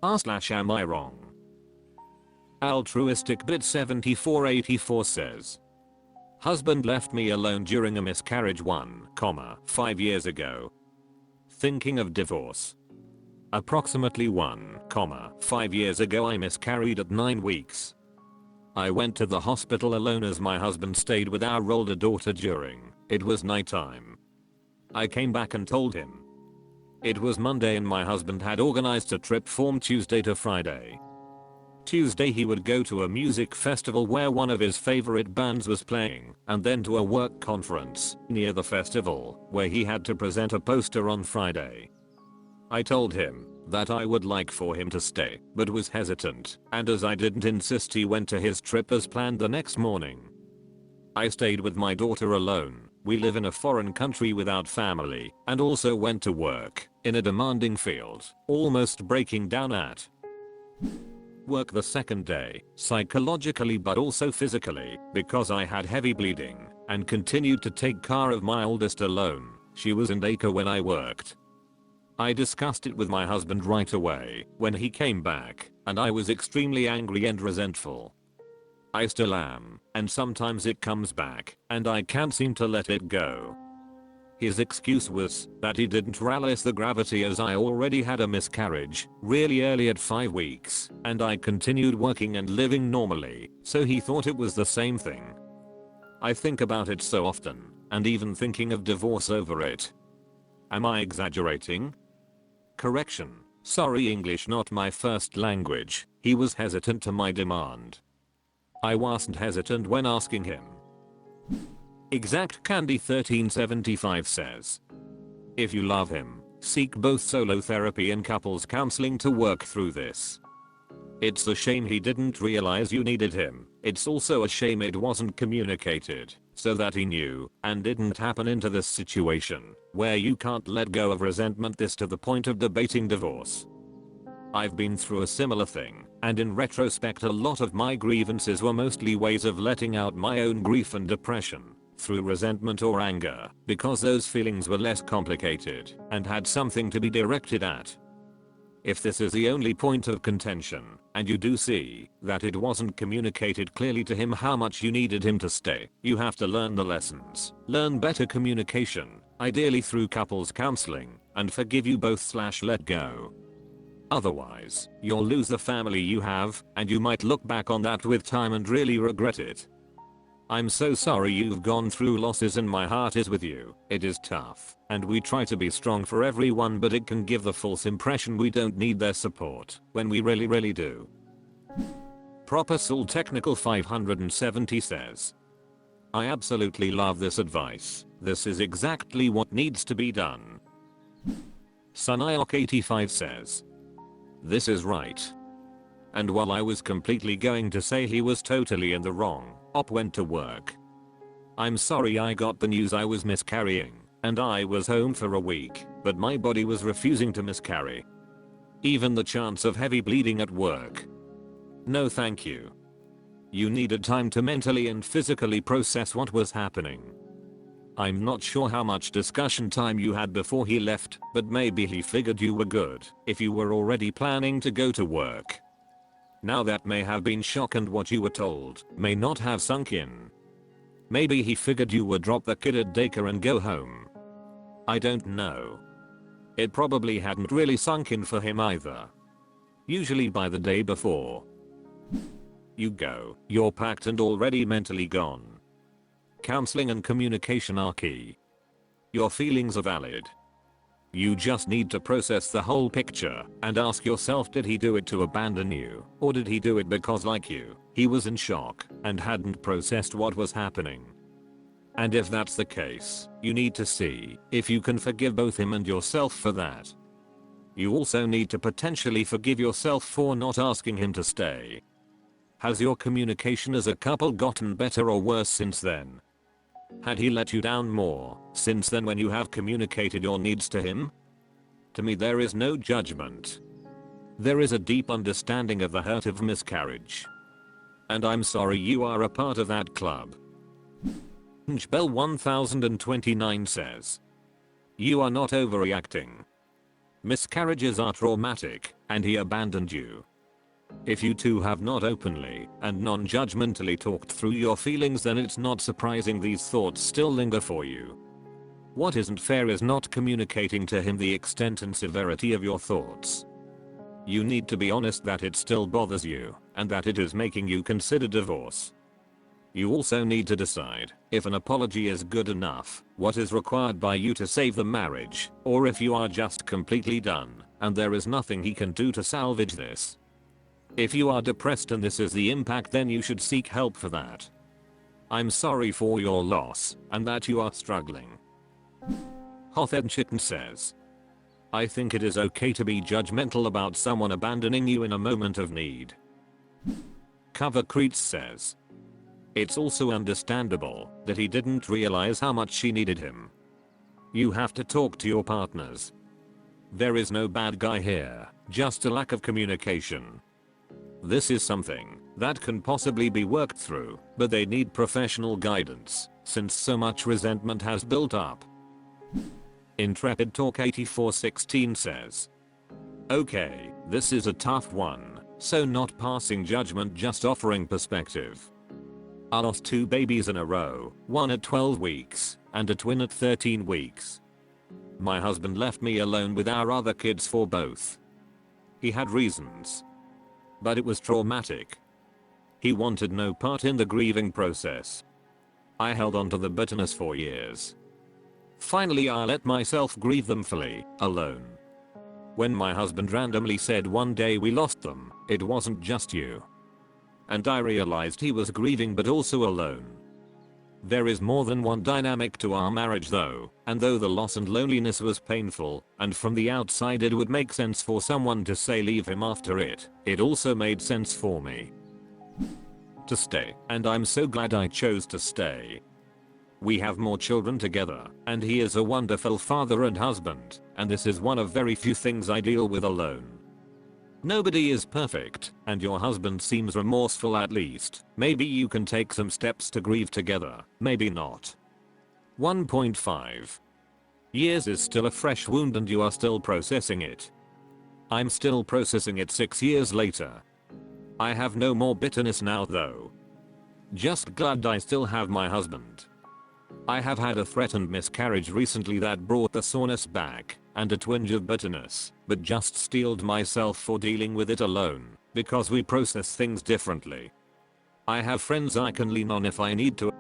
Am I wrong? Altruistic bit 7484 says, husband left me alone during a miscarriage 5 years ago. Thinking of divorce. Approximately 5 years ago I miscarried at 9 weeks. I went to the hospital alone as my husband stayed with our older daughter during. It was nighttime. I came back and told him. It was Monday and my husband had organized a trip from Tuesday to Friday. Tuesday he would go to a music festival where one of his favorite bands was playing, and then to a work conference near the festival where he had to present a poster on Friday. I told him that I would like for him to stay, but was hesitant, and as I didn't insist he went to his trip as planned the next morning. I stayed with my daughter alone. We live in a foreign country without family, and also went to work in a demanding field, almost breaking down at work the second day, psychologically but also physically, because I had heavy bleeding, and continued to take care of my oldest alone. She was in daycare when I worked. I discussed it with my husband right away when he came back, and I was extremely angry and resentful. I still am, and sometimes it comes back, and I can't seem to let it go. His excuse was that he didn't realize the gravity as I already had a miscarriage really early at 5 weeks, and I continued working and living normally, so he thought it was the same thing. I think about it so often, and even thinking of divorce over it. Am I exaggerating? Correction. Sorry, English not my first language. He was hesitant to my demand. I wasn't hesitant when asking him. Exact Candy 1375 says, if you love him, seek both solo therapy and couples counseling to work through this. It's a shame he didn't realize you needed him. It's also a shame it wasn't communicated so that he knew and didn't happen into this situation where you can't let go of resentment this to the point of debating divorce. I've been through a similar thing, and in retrospect a lot of my grievances were mostly ways of letting out my own grief and depression through resentment or anger, because those feelings were less complicated and had something to be directed at. If this is the only point of contention, and you do see that it wasn't communicated clearly to him how much you needed him to stay, you have to learn the lessons, learn better communication, ideally through couples counseling, and forgive you both/let go. Otherwise, you'll lose the family you have, and you might look back on that with time and really regret it. I'm so sorry you've gone through losses and my heart is with you. It is tough, and we try to be strong for everyone, but it can give the false impression we don't need their support, when we really do. Proper Soul Technical 570 says, I absolutely love this advice. This is exactly what needs to be done. Sunayok 85 says, this is right. And while I was completely going to say he was totally in the wrong, Op went to work. I'm sorry I got the news I was miscarrying, and I was home for a week, but my body was refusing to miscarry. Even the chance of heavy bleeding at work. No thank you. You needed time to mentally and physically process what was happening. I'm not sure how much discussion time you had before he left, but maybe he figured you were good if you were already planning to go to work. Now that may have been shock, and what you were told may not have sunk in. Maybe he figured you would drop the kid at daycare and go home. I don't know. It probably hadn't really sunk in for him either. Usually by the day before you go, you're packed and already mentally gone. Counseling and communication are key. Your feelings are valid. You just need to process the whole picture and ask yourself, did he do it to abandon you, or did he do it because, like you, he was in shock and hadn't processed what was happening? And if that's the case, you need to see if you can forgive both him and yourself for that. You also need to potentially forgive yourself for not asking him to stay. Has your communication as a couple gotten better or worse since then? Had he let you down more since then when you have communicated your needs to him? To me, there is no judgment. There is a deep understanding of the hurt of miscarriage. And I'm sorry you are a part of that club. Bell 1029 says, you are not overreacting. Miscarriages are traumatic, and he abandoned you. If you two have not openly and non-judgmentally talked through your feelings, then it's not surprising these thoughts still linger for you. What isn't fair is not communicating to him the extent and severity of your thoughts. You need to be honest that it still bothers you, and that it is making you consider divorce. You also need to decide if an apology is good enough, what is required by you to save the marriage, or if you are just completely done, and there is nothing he can do to salvage this. If you are depressed and this is the impact, then you should seek help for that. I'm sorry for your loss, and that you are struggling. Hothead Chicken says, I think it is okay to be judgmental about someone abandoning you in a moment of need. Cover Creets says, it's also understandable that he didn't realize how much she needed him. You have to talk to your partners. There is no bad guy here, just a lack of communication. This is something that can possibly be worked through, but they need professional guidance, since so much resentment has built up. Intrepid Talk 8416 says, okay, this is a tough one, so not passing judgment, just offering perspective. I lost 2 babies in a row, one at 12 weeks, and a twin at 13 weeks. My husband left me alone with our other kids for both. He had reasons, but it was traumatic. He wanted no part in the grieving process. I held on to the bitterness for years. Finally, I let myself grieve them fully, alone. When my husband randomly said one day we lost them, it wasn't just you. And I realized he was grieving but also alone. There is more than one dynamic to our marriage though, and though the loss and loneliness was painful, and from the outside it would make sense for someone to say leave him after it, it also made sense for me to stay, and I'm so glad I chose to stay. We have more children together, and he is a wonderful father and husband, and this is one of very few things I deal with alone. Nobody is perfect, and your husband seems remorseful at least. Maybe you can take some steps to grieve together, maybe not. 1.5 years is still a fresh wound and you are still processing it. I'm still processing it 6 years later. I have no more bitterness now though. Just glad I still have my husband. I have had a threatened miscarriage recently that brought the soreness back, and a twinge of bitterness, but just steeled myself for dealing with it alone, because we process things differently. I have friends I can lean on if I need to.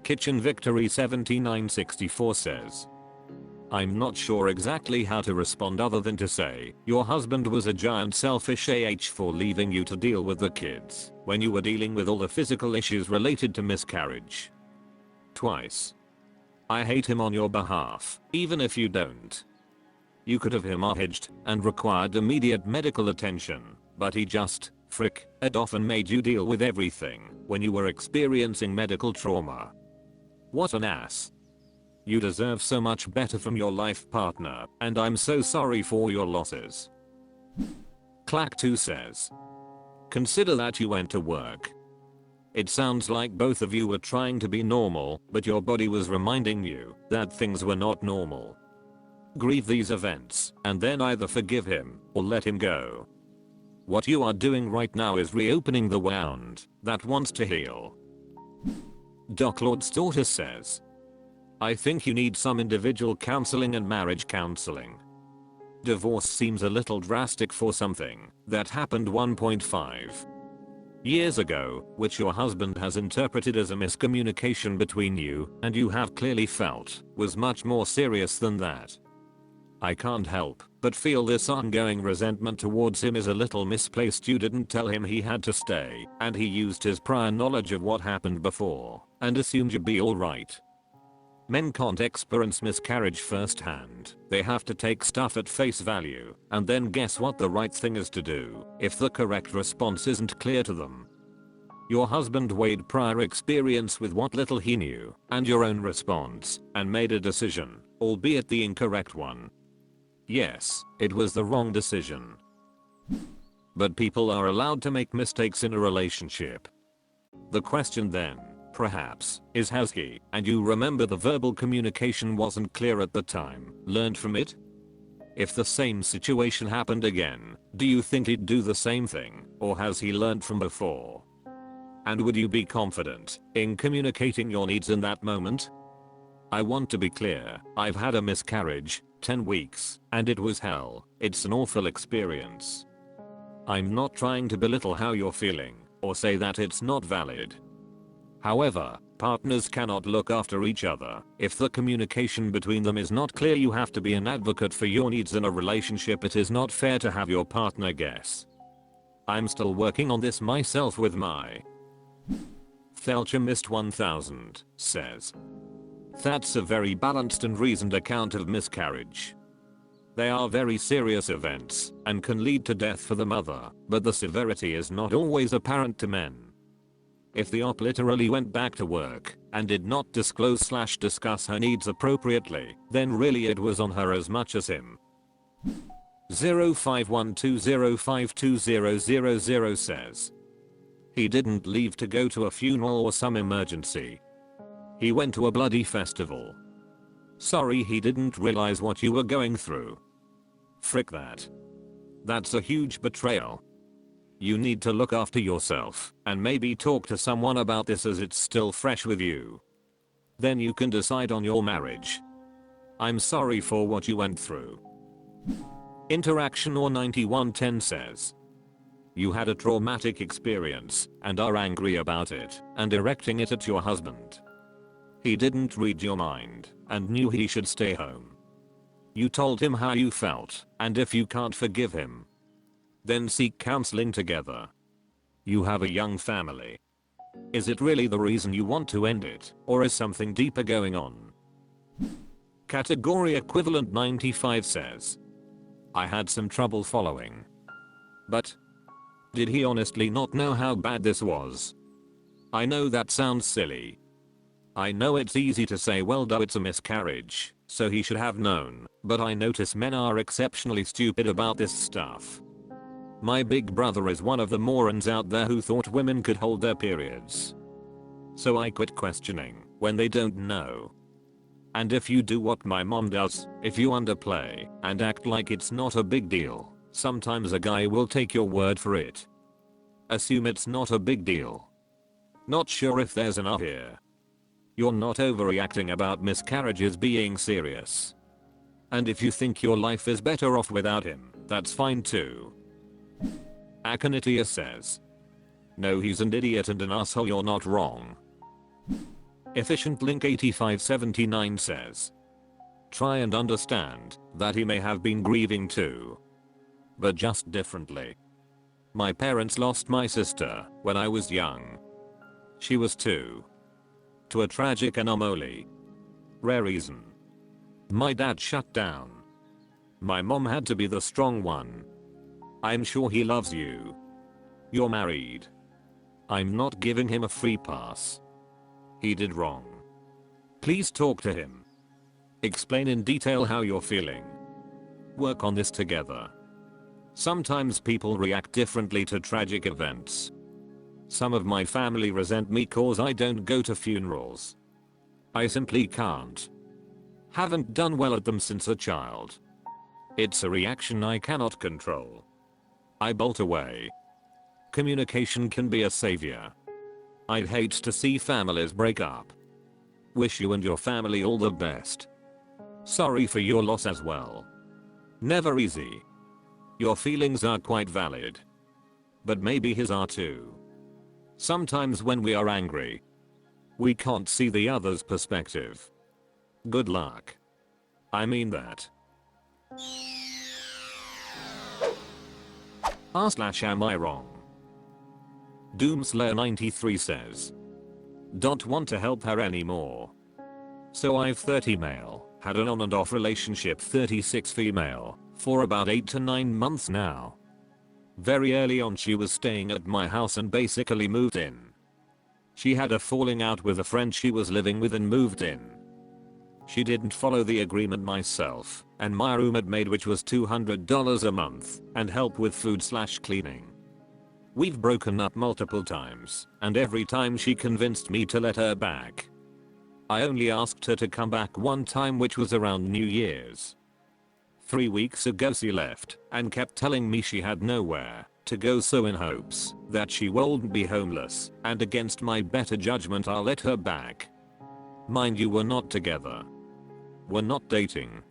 Kitchen Victory 7964 says, I'm not sure exactly how to respond other than to say, your husband was a giant selfish for leaving you to deal with the kids, when you were dealing with all the physical issues related to miscarriage. Twice. I hate him on your behalf, even if you don't. You could have hemorrhaged and required immediate medical attention, but he just, it often made you deal with everything when you were experiencing medical trauma. What an ass. You deserve so much better from your life partner, and I'm so sorry for your losses. Clack2 says, consider that you went to work. It sounds like both of you were trying to be normal, but your body was reminding you that things were not normal. Grieve these events, and then either forgive him or let him go. What you are doing right now is reopening the wound that wants to heal. Doc Lord Stortus says, I think you need some individual counseling and marriage counseling. Divorce seems a little drastic for something that happened 1.5 years ago, which your husband has interpreted as a miscommunication between you, and you have clearly felt was much more serious than that. I can't help but feel this ongoing resentment towards him is a little misplaced. You didn't tell him he had to stay, and he used his prior knowledge of what happened before and assumed you'd be alright. Men can't experience miscarriage firsthand. They have to take stuff at face value and then guess what the right thing is to do if the correct response isn't clear to them. Your husband weighed prior experience with what little he knew and your own response and made a decision, albeit the incorrect one. Yes, it was the wrong decision. But people are allowed to make mistakes in a relationship. The question then, perhaps, is has he, and you remember the verbal communication wasn't clear at the time, learned from it? If the same situation happened again, do you think he'd do the same thing, or has he learned from before? And would you be confident in communicating your needs in that moment? I want to be clear, I've had a miscarriage, 10 weeks, and it was hell. It's an awful experience. I'm not trying to belittle how you're feeling, or say that it's not valid. However, partners cannot look after each other if the communication between them is not clear. You have to be an advocate for your needs in a relationship. It is not fair to have your partner guess. I'm still working on this myself with my Thelchemist 1000 says. That's a very balanced and reasoned account of miscarriage. They are very serious events and can lead to death for the mother, but the severity is not always apparent to men. If the op literally went back to work and did not disclose/discuss her needs appropriately, then really it was on her as much as him. 0512052000 says. He didn't leave to go to a funeral or some emergency. He went to a bloody festival. Sorry, he didn't realize what you were going through. Frick that. That's a huge betrayal. You need to look after yourself and maybe talk to someone about this as it's still fresh with you. Then you can decide on your marriage. I'm sorry for what you went through. Interaction or 9110 says. You had a traumatic experience and are angry about it and directing it at your husband. He didn't read your mind and knew he should stay home. You told him how you felt, and if you can't forgive him, then seek counseling together. You have a young family. Is it really the reason you want to end it, or is something deeper going on? Category equivalent 95 says. I had some trouble following. But did he honestly not know how bad this was? I know that sounds silly. I know it's easy to say, well duh, it's a miscarriage, so he should have known, but I notice men are exceptionally stupid about this stuff. My big brother is one of the morons out there who thought women could hold their periods. So I quit questioning when they don't know. And if you do what my mom does, if you underplay and act like it's not a big deal, sometimes a guy will take your word for it. Assume it's not a big deal. Not sure if there's an up here. You're not overreacting about miscarriages being serious. And if you think your life is better off without him, that's fine too. Akanitia says. No, he's an idiot and an asshole, you're not wrong. Efficient Link 8579 says. Try and understand that he may have been grieving too. But just differently. My parents lost my sister when I was young. She was 2. To a tragic anomaly. Rare reason. My dad shut down. My mom had to be the strong one. I'm sure he loves you. You're married. I'm not giving him a free pass. He did wrong. Please talk to him. Explain in detail how you're feeling. Work on this together. Sometimes people react differently to tragic events. Some of my family resent me cause I don't go to funerals. I simply can't. Haven't done well at them since a child. It's a reaction I cannot control. I bolt away. Communication can be a savior. I'd hate to see families break up. Wish you and your family all the best. Sorry for your loss as well. Never easy. Your feelings are quite valid. But maybe his are too. Sometimes when we are angry, we can't see the other's perspective. Good luck. I mean that. /am I wrong? Doomslayer 93 says. Don't want to help her anymore. So I've 30 male, had an on and off relationship 36 female, for about 8 to 9 months now. Very early on she was staying at my house and basically moved in. She had a falling out with a friend she was living with and moved in. She didn't follow the agreement myself and my roommate maid, which was $200 a month, and help with food/cleaning. We've broken up multiple times and every time she convinced me to let her back. I only asked her to come back one time, which was around New Year's. 3 weeks ago she left and kept telling me she had nowhere to go, so in hopes that she won't be homeless and against my better judgment I'll let her back. Mind you, we're not together. We're not dating.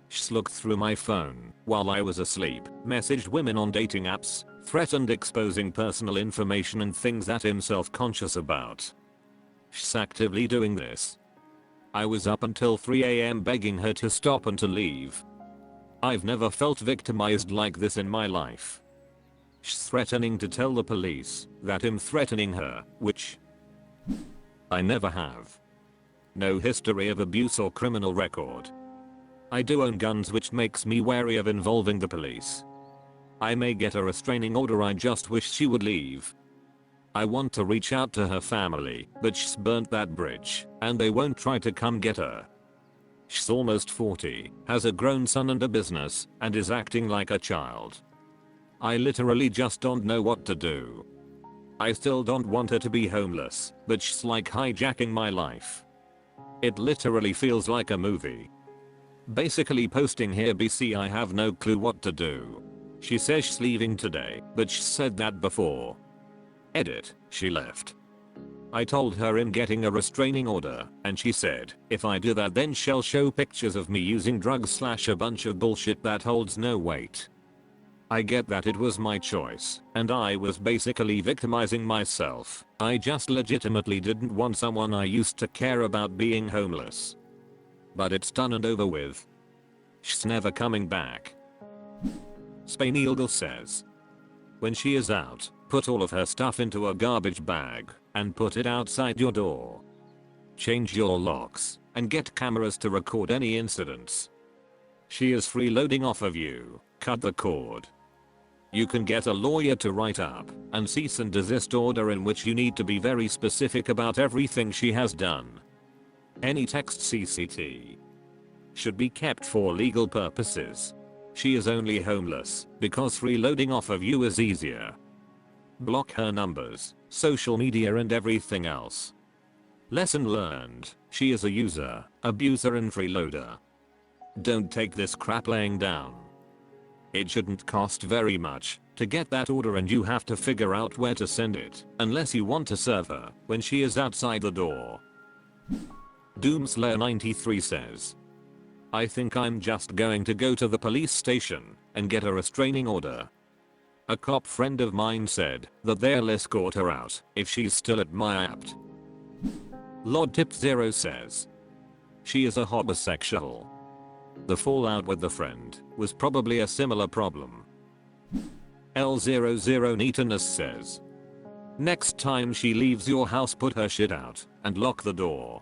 She looked through my phone while I was asleep, messaged women on dating apps, threatened exposing personal information and things that I'm self-conscious about. She's actively doing this. I was up until 3 AM begging her to stop and to leave. I've never felt victimized like this in my life. She's threatening to tell the police that I'm threatening her, which I never have. No history of abuse or criminal record. I do own guns, which makes me wary of involving the police. I may get a restraining order, I just wish she would leave. I want to reach out to her family, but she's burnt that bridge, and they won't try to come get her. She's almost 40, has a grown son and a business, and is acting like a child. I literally just don't know what to do. I still don't want her to be homeless, but she's like hijacking my life. It literally feels like a movie. Basically posting here, BC, I have no clue what to do. She says she's leaving today, but she said that before. Edit, she left. I told her I'm getting a restraining order, and she said, if I do that then she'll show pictures of me using drugs / a bunch of bullshit that holds no weight. I get that it was my choice, and I was basically victimizing myself. I just legitimately didn't want someone I used to care about being homeless. But it's done and over with. She's never coming back. Spain Eagle says, when she is out, put all of her stuff into a garbage bag and put it outside your door. Change your locks and get cameras to record any incidents. She is freeloading off of you. Cut the cord. You can get a lawyer to write up and cease and desist order in which you need to be very specific about everything she has done. Any text CCT should be kept for legal purposes. She is only homeless because freeloading off of you is easier. Block her numbers, social media and everything else. Lesson learned, she is a user, abuser and freeloader. Don't take this crap laying down. It shouldn't cost very much to get that order, and you have to figure out where to send it unless you want to serve her when she is outside the door. Doomslayer 93 says, I think I'm just going to go to the police station and get a restraining order. A cop friend of mine said that they'll escort her out if she's still at my apt. Lord Tip 0 says, she is a homosexual. The fallout with the friend was probably a similar problem. L00 Neatiness says, next time she leaves your house, put her shit out and lock the door.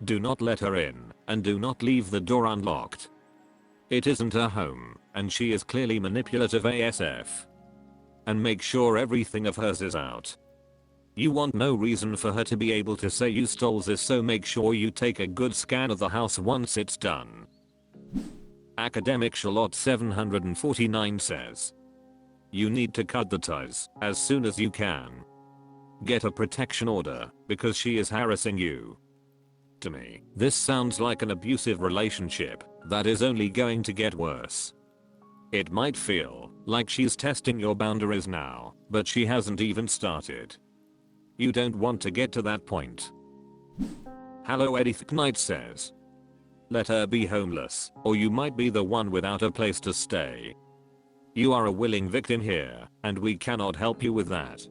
Do not let her in, and do not leave the door unlocked. It isn't her home, and she is clearly manipulative ASF. And make sure everything of hers is out. You want no reason for her to be able to say you stole this, so make sure you take a good scan of the house once it's done. Academic Charlotte 749 says, you need to cut the ties as soon as you can. Get a protection order because she is harassing you. To me, this sounds like an abusive relationship that is only going to get worse. It might feel like she's testing your boundaries now, but she hasn't even started. You don't want to get to that point. Hello Edith Knight says, let her be homeless, or you might be the one without a place to stay. You are a willing victim here, and we cannot help you with that.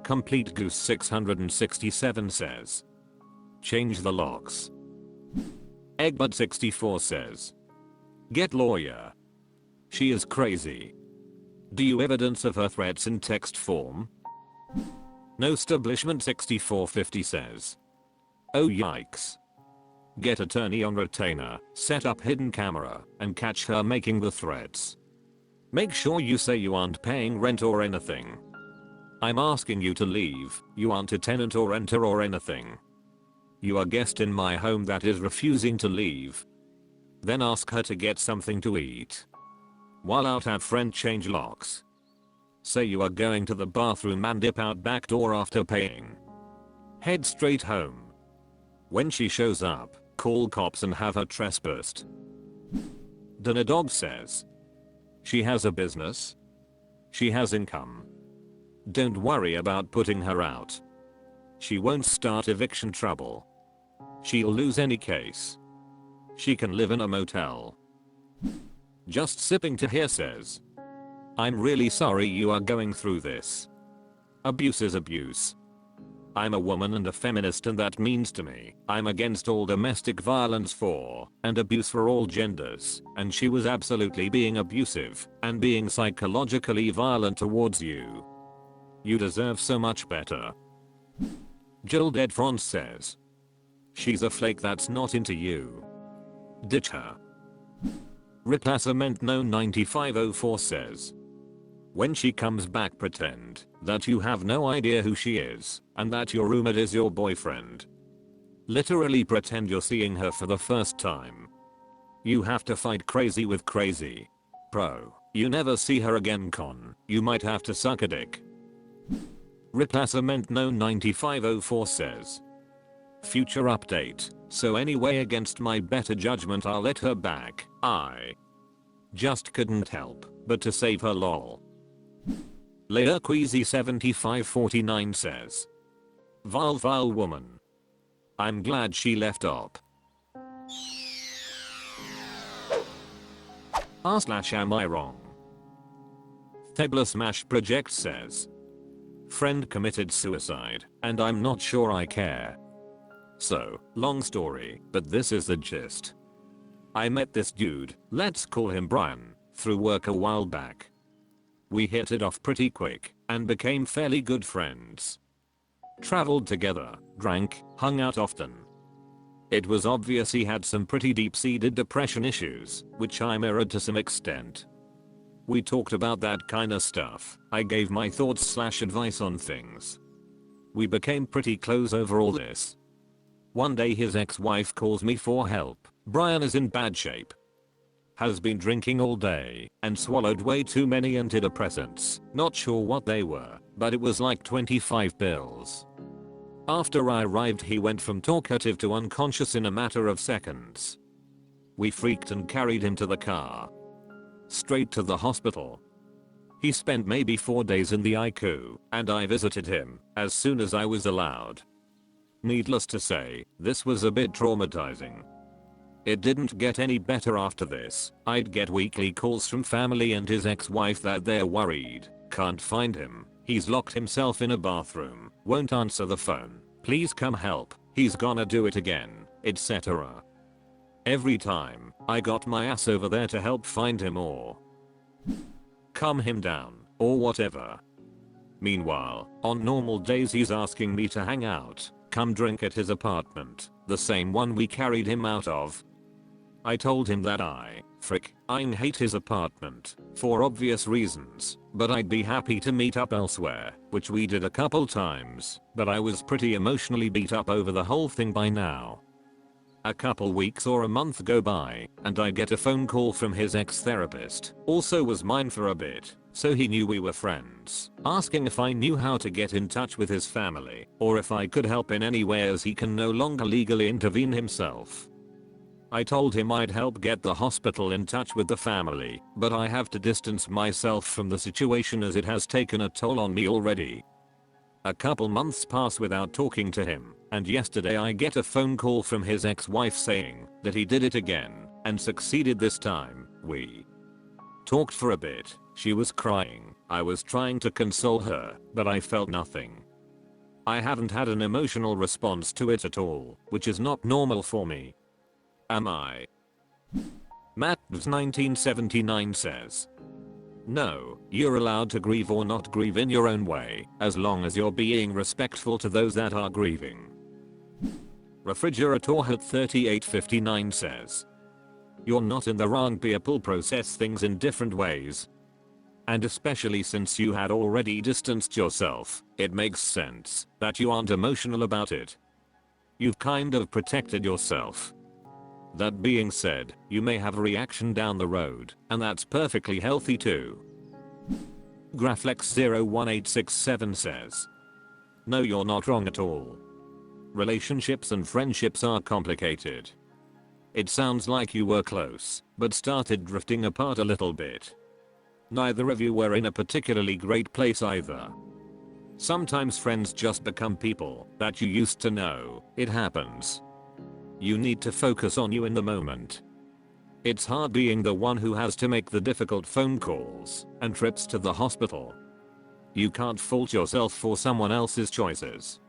Complete Goose 667 says, change the locks. Eggbud 64 says, get lawyer. She is crazy. Do you evidence of her threats in text form? No Establishment 6450 says, oh yikes. Get attorney on retainer, set up hidden camera, and catch her making the threats. Make sure you say you aren't paying rent or anything. I'm asking you to leave, you aren't a tenant or renter or anything. You are a guest in my home that is refusing to leave. Then ask her to get something to eat. While out, have friend change locks. Say you are going to the bathroom and dip out back door after paying. Head straight home. When she shows up, call cops and have her trespassed. Dinner Dog says. She has a business. She has income. Don't worry about putting her out. She won't start eviction trouble. She'll lose any case. She can live in a motel. Just sipping to here says. I'm really sorry you are going through this. Abuse is abuse. I'm a woman and a feminist, and that means to me, I'm against all domestic violence for, and abuse for all genders, and she was absolutely being abusive, and being psychologically violent towards you. You deserve so much better. Jill Dead France says. She's a flake that's not into you. Ditch her. Replacement No 9504 says. When she comes back, pretend that you have no idea who she is and that your roommate is your boyfriend. Literally pretend you're seeing her for the first time. You have to fight crazy with crazy. Pro. You never see her again. Con. You might have to suck a dick. Replacement No 9504 says. Future update. So anyway, against my better judgment, I'll let her back. I just couldn't help but to save her, lol. Leia Queasy 7549 says. Vile woman. I'm glad she left op. Am I wrong? Tebler Smash Project says. Friend committed suicide, and I'm not sure I care. So, long story, but this is the gist. I met this dude, let's call him Brian, through work a while back. We hit it off pretty quick, and became fairly good friends. Traveled together, drank, hung out often. It was obvious he had some pretty deep-seated depression issues, which I mirrored to some extent. We talked about that kinda stuff. I gave my thoughts/advice on things. We became pretty close over all this. One day his ex-wife calls me for help. Brian is in bad shape. Has been drinking all day and swallowed way too many antidepressants. Not sure what they were, but it was like 25 pills. After I arrived, he went from talkative to unconscious in a matter of seconds. We freaked and carried him to the car. Straight to the hospital. He spent maybe 4 days in the ICU, and I visited him as soon as I was allowed. Needless to say, this was a bit traumatizing. It didn't get any better after this. I'd get weekly calls from family and his ex-wife that they're worried, can't find him, he's locked himself in a bathroom, won't answer the phone, please come help, he's gonna do it again, etc. Every time, I got my ass over there to help find him or calm him down, or whatever. Meanwhile, on normal days he's asking me to hang out, come drink at his apartment, the same one we carried him out of. I told him that I hate his apartment, for obvious reasons, but I'd be happy to meet up elsewhere, which we did a couple times, but I was pretty emotionally beat up over the whole thing by now. A couple weeks or a month go by, and I get a phone call from his ex-therapist, also was mine for a bit, so he knew we were friends, asking if I knew how to get in touch with his family, or if I could help in any way as he can no longer legally intervene himself. I told him I'd help get the hospital in touch with the family, but I have to distance myself from the situation as it has taken a toll on me already. A couple months pass without talking to him, and yesterday I get a phone call from his ex-wife saying that he did it again, and succeeded this time. We talked for a bit, she was crying, I was trying to console her, but I felt nothing. I haven't had an emotional response to it at all, which is not normal for me. Am I? Matt's 1979 says. No, you're allowed to grieve or not grieve in your own way, as long as you're being respectful to those that are grieving. Refrigerator Hut 3859 says. You're not in the wrong, people process things in different ways. And especially since you had already distanced yourself, it makes sense that you aren't emotional about it. You've kind of protected yourself. That being said, you may have a reaction down the road, and that's perfectly healthy too. Graflex01867 says. No, you're not wrong at all. Relationships and friendships are complicated. It sounds like you were close, but started drifting apart a little bit. Neither of you were in a particularly great place either. Sometimes friends just become people that you used to know. It happens. You need to focus on you in the moment. It's hard being the one who has to make the difficult phone calls and trips to the hospital. You can't fault yourself for someone else's choices.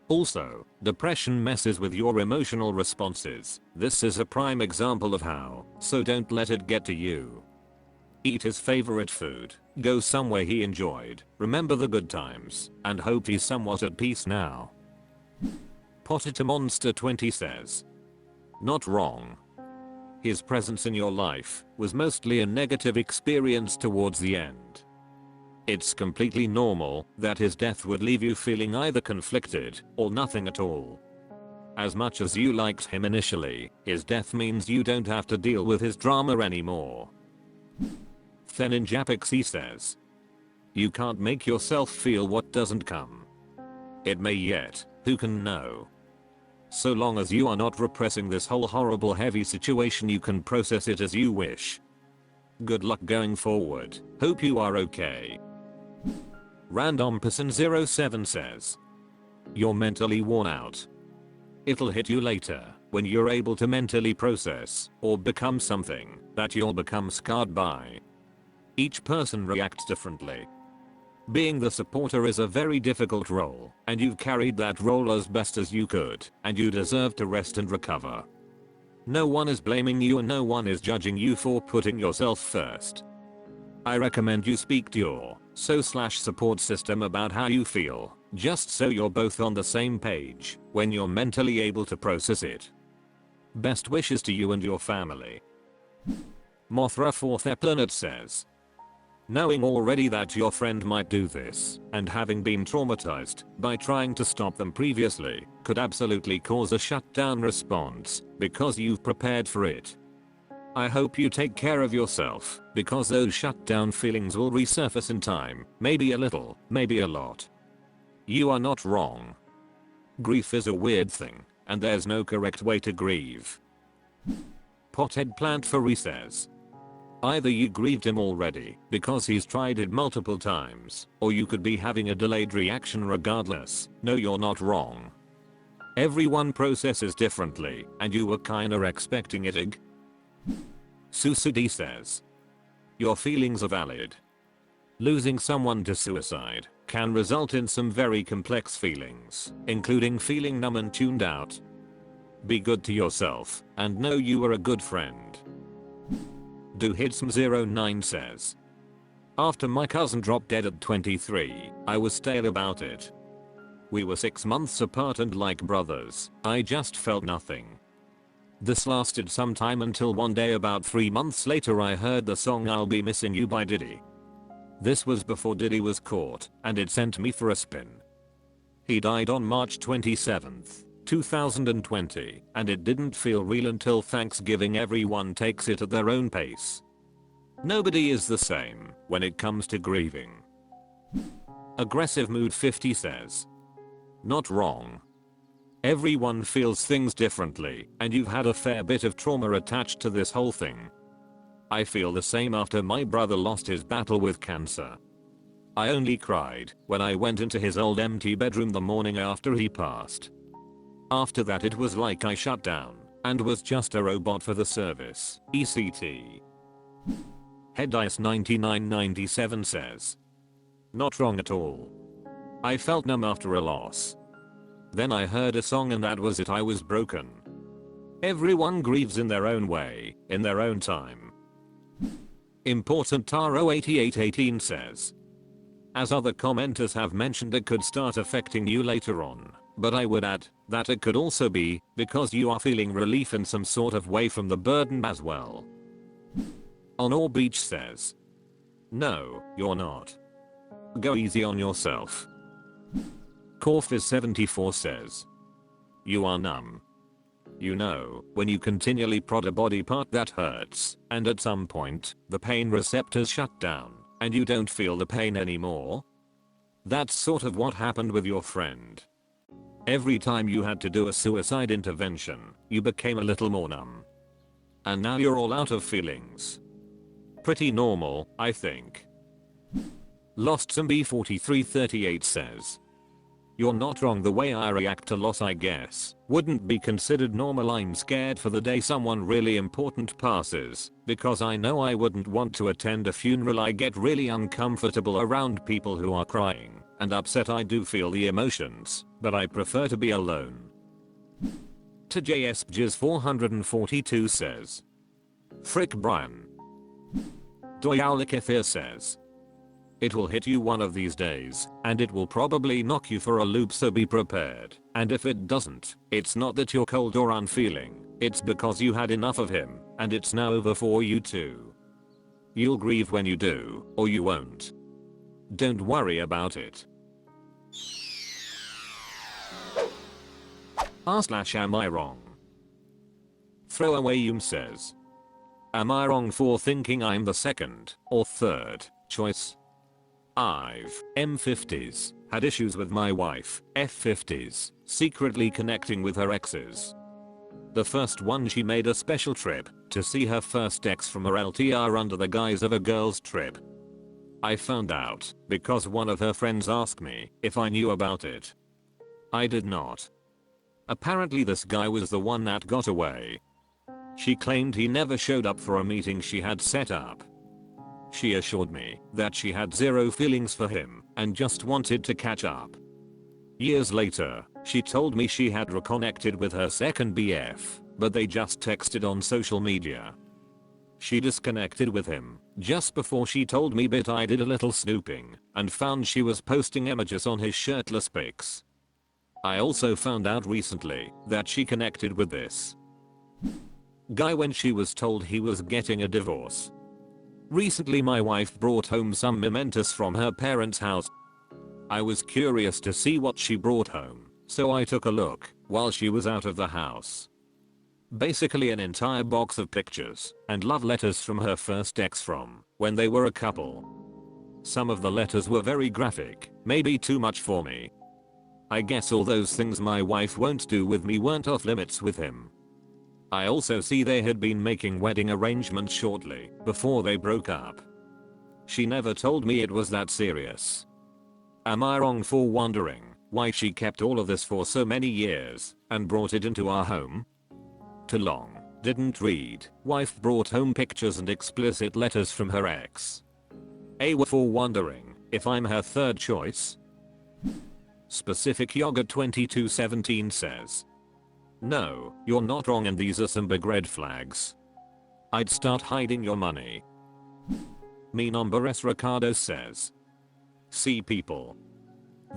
Also, depression messes with your emotional responses. This is a prime example of how, so don't let it get to you. Eat his favorite food, go somewhere he enjoyed, remember the good times, and hope he's somewhat at peace now. Potato Monster 20 says, not wrong. His presence in your life was mostly a negative experience towards the end. It's completely normal that his death would leave you feeling either conflicted or nothing at all. As much as you liked him initially, his death means you don't have to deal with his drama anymore. Thenin Japixi says, you can't make yourself feel what doesn't come. It may yet, who can know? So long as you are not repressing this whole horrible heavy situation, you can process it as you wish. Good luck going forward, hope you are okay. Random Person 07 says, you're mentally worn out. It'll hit you later when you're able to mentally process or become something that you'll become scarred by. Each person reacts differently. Being the supporter is a very difficult role, and you've carried that role as best as you could, and you deserve to rest and recover. No one is blaming you and no one is judging you for putting yourself first. I recommend you speak to your support system about how you feel, just so you're both on the same page when you're mentally able to process it. Best wishes to you and your family. Mothra 4th Planet says, knowing already that your friend might do this, and having been traumatized by trying to stop them previously, could absolutely cause a shutdown response, because you've prepared for it. I hope you take care of yourself, because those shutdown feelings will resurface in time, maybe a little, maybe a lot. You are not wrong. Grief is a weird thing, and there's no correct way to grieve. Pothead Plant Furry says, either you grieved him already because he's tried it multiple times, or you could be having a delayed reaction regardless. No, you're not wrong. Everyone processes differently, and you were kinda expecting it. Susudi says, your feelings are valid. Losing someone to suicide can result in some very complex feelings, including feeling numb and tuned out. Be good to yourself, and know you are a good friend. Duhidsm09 says, after my cousin dropped dead at 23, I was stale about it. We were 6 months apart and like brothers, I just felt nothing. This lasted some time until one day about 3 months later I heard the song I'll Be Missing You by Diddy. This was before Diddy was caught, and it sent me for a spin. He died on March 27th, 2020, and it didn't feel real until Thanksgiving. Everyone takes it at their own pace. Nobody is the same when it comes to grieving. Aggressive Mood 50 says, not wrong. Everyone feels things differently, and you've had a fair bit of trauma attached to this whole thing. I feel the same after my brother lost his battle with cancer. I only cried when I went into his old empty bedroom the morning after he passed. After that it was like I shut down and was just a robot for the service, ECT. Headice 9997 says, not wrong at all. I felt numb after a loss. Then I heard a song and that was it. I was broken. Everyone grieves in their own way, in their own time. Important Taro 8818 says, as other commenters have mentioned, it could start affecting you later on, but I would add that it could also be because you are feeling relief in some sort of way from the burden as well. Honor Beach says, no, you're not. Go easy on yourself. Corfis74 says, you are numb. You know, when you continually prod a body part that hurts, and at some point, the pain receptors shut down, and you don't feel the pain anymore? That's sort of what happened with your friend. Every time you had to do a suicide intervention, you became a little more numb, and now you're all out of feelings. Pretty normal, I think. Lost Zombie 4338 says, you're not wrong, the way I react to loss I guess wouldn't be considered normal. I'm scared for the day someone really important passes because I know I wouldn't want to attend a funeral. I get really uncomfortable around people who are crying and upset. I do feel the emotions, but I prefer to be alone. To JSPJs 442 says, frick Brian. Doyaulikithir says, it will hit you one of these days, and it will probably knock you for a loop, so be prepared. And if it doesn't, it's not that you're cold or unfeeling, it's because you had enough of him, and it's now over for you too. You'll grieve when you do, or you won't. Don't worry about it. Am I wrong? Throwaway Yum says, am I wrong for thinking I'm the second or third choice? I've M50s had issues with my wife, F50s, secretly connecting with her exes. The first one, she made a special trip to see her first ex from her LTR under the guise of a girls trip. I found out because one of her friends asked me if I knew about it. I did not. Apparently this guy was the one that got away. She claimed he never showed up for a meeting she had set up. She assured me that she had zero feelings for him and just wanted to catch up. Years later, she told me she had reconnected with her second BF, but they just texted on social media. She disconnected with him just before she told me, but I did a little snooping and found she was posting images on his shirtless pics. I also found out recently that she connected with this guy when she was told he was getting a divorce. Recently my wife brought home some mementos from her parents' house. I was curious to see what she brought home, so I took a look while she was out of the house. Basically an entire box of pictures and love letters from her first ex from when they were a couple. Some of the letters were very graphic, maybe too much for me. I guess all those things my wife won't do with me weren't off limits with him. I also see they had been making wedding arrangements shortly before they broke up. She never told me it was that serious. Am I wrong for wondering why she kept all of this for so many years and brought it into our home? Too long, didn't read. Wife brought home pictures and explicit letters from her ex. A for wondering if I'm her third choice. Specific Yoga 2217 says, no, you're not wrong and these are some big red flags. I'd start hiding your money. Mi nombre es Ricardo says, see people.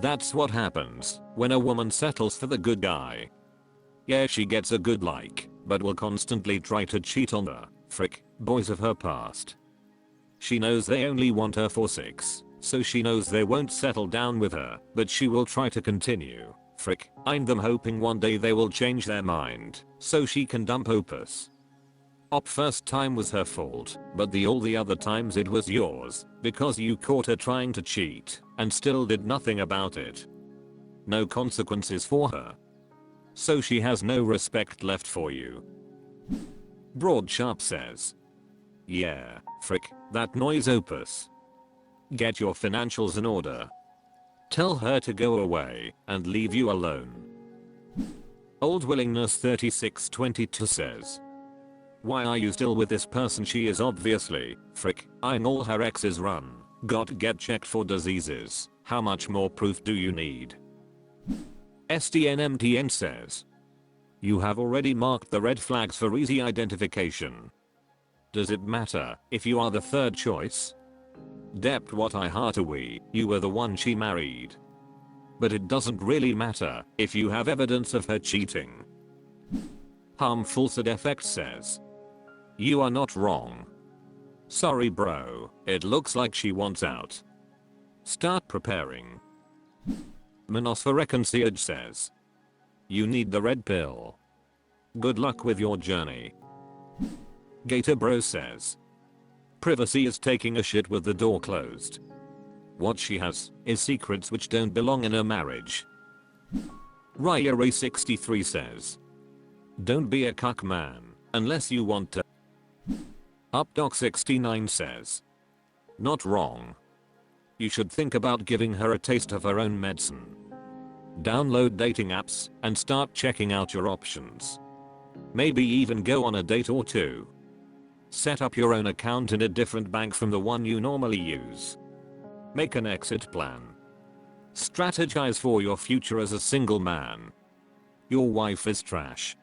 That's what happens when a woman settles for the good guy. Yeah, she gets a good like, but will constantly try to cheat on the frick boys of her past. She knows they only want her for sex, so she knows they won't settle down with her, but she will try to continue. Frick, I'm them hoping one day they will change their mind, so she can dump Opus. First time was her fault, but all the other times it was yours, because you caught her trying to cheat, and still did nothing about it. No consequences for her. So she has no respect left for you. Broad Sharp says, yeah, frick, that noise Opus. Get your financials in order. Tell her to go away and leave you alone. Old Willingness 3622 says, why are you still with this person? She is obviously, frick, eyeing all her exes run. Got get checked for diseases. How much more proof do you need? SDNMTN says, you have already marked the red flags for easy identification. Does it matter if you are the third choice? Dept what I heart we, you were the one she married. But it doesn't really matter if you have evidence of her cheating. Harmful Side Effect says, you are not wrong. Sorry bro, it looks like she wants out. Start preparing. Manos for Reconciliation says, you need the red pill. Good luck with your journey. Gator Bro says, privacy is taking a shit with the door closed. What she has is secrets which don't belong in a marriage. Raya Ray 63 says, don't be a cuck man unless you want to. UpDoc69 says. Not wrong. You should think about giving her a taste of her own medicine. Download dating apps and start checking out your options. Maybe even go on a date or two. Set up your own account in a different bank from the one you normally use. Make an exit plan. Strategize for your future as a single man. Your wife is trash.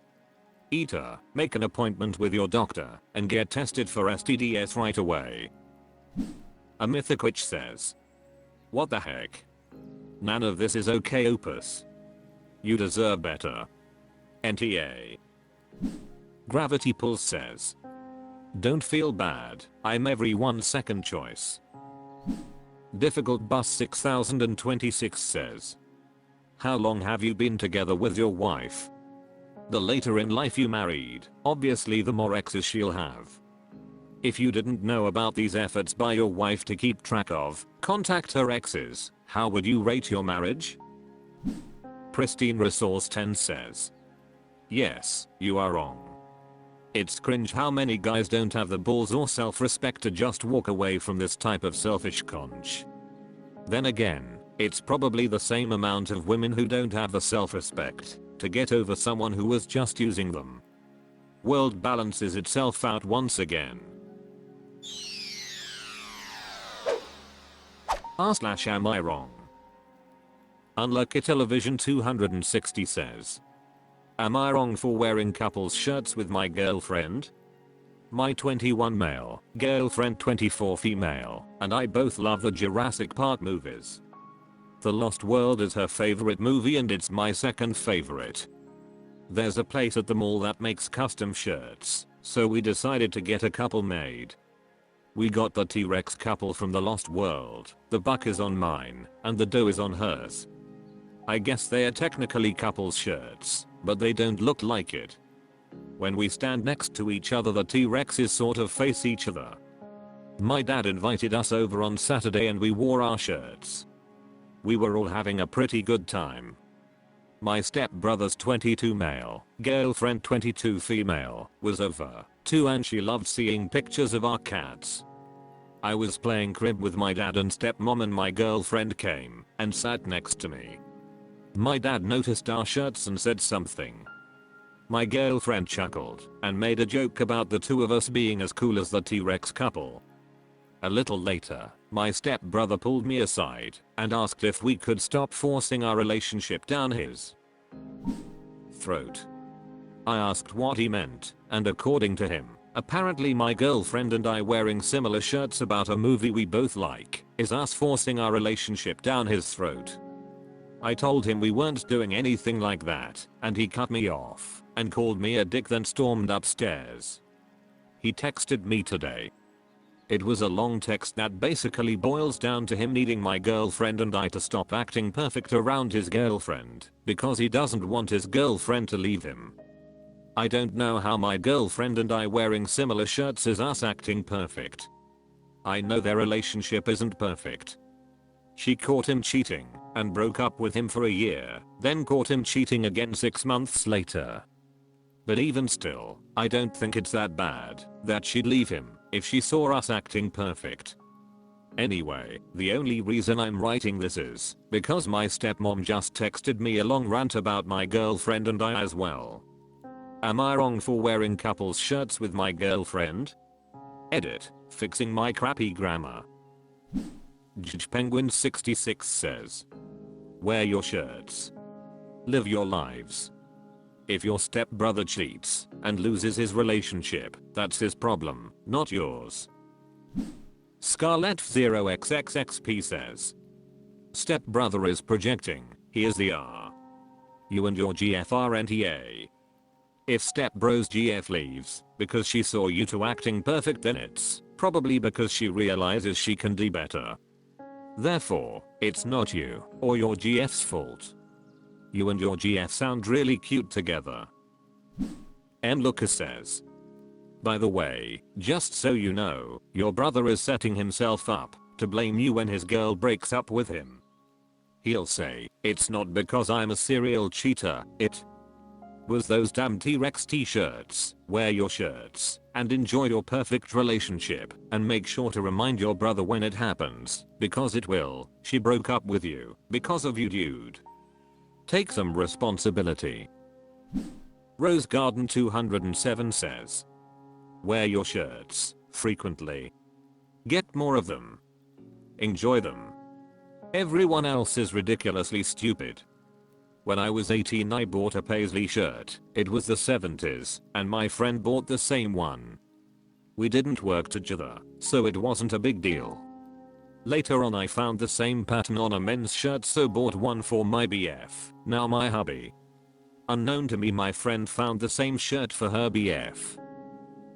Eat her, make an appointment with your doctor, and get tested for STDs right away. A Mythic Witch says. What the heck? None of this is okay, Opus. You deserve better. NTA. Gravity Pulse says. Don't feel bad, I'm everyone's second choice. Difficult Bus 6026 says. How long have you been together with your wife? The later in life you married, obviously the more exes she'll have. If you didn't know about these efforts by your wife to keep track of, contact her exes, how would you rate your marriage? Pristine Resource 10 says. Yes, you are wrong. It's cringe how many guys don't have the balls or self-respect to just walk away from this type of selfish conch. Then again, it's probably the same amount of women who don't have the self-respect to get over someone who was just using them. World balances itself out once again. Am I wrong? Unlucky Television 260 says. Am I wrong for wearing couples shirts with my girlfriend? My 21 male, girlfriend 24 female, and I both love the Jurassic Park movies. The Lost World is her favorite movie and it's my second favorite. There's a place at the mall that makes custom shirts, so we decided to get a couple made. We got the T-Rex couple from the Lost World, the buck is on mine, and the doe is on hers. I guess they are technically couples shirts, but they don't look like it. When we stand next to each other the T-Rexes sort of face each other. My dad invited us over on Saturday and we wore our shirts. We were all having a pretty good time. My stepbrother's 22 male, girlfriend 22 female, was over too and she loved seeing pictures of our cats. I was playing crib with my dad and stepmom and my girlfriend came and sat next to me. My dad noticed our shirts and said something. My girlfriend chuckled and made a joke about the two of us being as cool as the T-Rex couple. A little later, my stepbrother pulled me aside and asked if we could stop forcing our relationship down his throat. I asked what he meant, and according to him, apparently my girlfriend and I wearing similar shirts about a movie we both like is us forcing our relationship down his throat. I told him we weren't doing anything like that, and he cut me off and called me a dick then stormed upstairs. He texted me today. It was a long text that basically boils down to him needing my girlfriend and I to stop acting perfect around his girlfriend because he doesn't want his girlfriend to leave him. I don't know how my girlfriend and I wearing similar shirts is us acting perfect. I know their relationship isn't perfect. She caught him cheating and broke up with him for a year, then caught him cheating again 6 months later. But even still, I don't think it's that bad that she'd leave him if she saw us acting perfect. Anyway, the only reason I'm writing this is because my stepmom just texted me a long rant about my girlfriend and I as well. Am I wrong for wearing couples shirts with my girlfriend? Edit, fixing my crappy grammar. Judge Penguin 66 says. Wear your shirts. Live your lives. If your stepbrother cheats and loses his relationship, that's his problem, not yours. Scarlet 0xxxp says. Stepbrother is projecting, he is the R. You and your GF are NTA. If stepbro's GF leaves because she saw you two acting perfect then it's probably because she realizes she can do better. Therefore, it's not you or your GF's fault. You and your GF sound really cute together. M. Lucas says. By the way, just so you know, your brother is setting himself up to blame you when his girl breaks up with him. He'll say, it's not because I'm a serial cheater, was those damn T-Rex t-shirts. Wear your shirts and enjoy your perfect relationship, and make sure to remind your brother when it happens, because it will. She broke up with you because of you, dude. Take some responsibility. Rose Garden 207 says, wear your shirts frequently. Get more of them. Enjoy them. Everyone else is ridiculously stupid. When I was 18 I bought a paisley shirt. It was the 70s, and my friend bought the same one. We didn't work together, so it wasn't a big deal. Later on I found the same pattern on a men's shirt, so bought one for my BF, now my hubby. Unknown to me, my friend found the same shirt for her BF.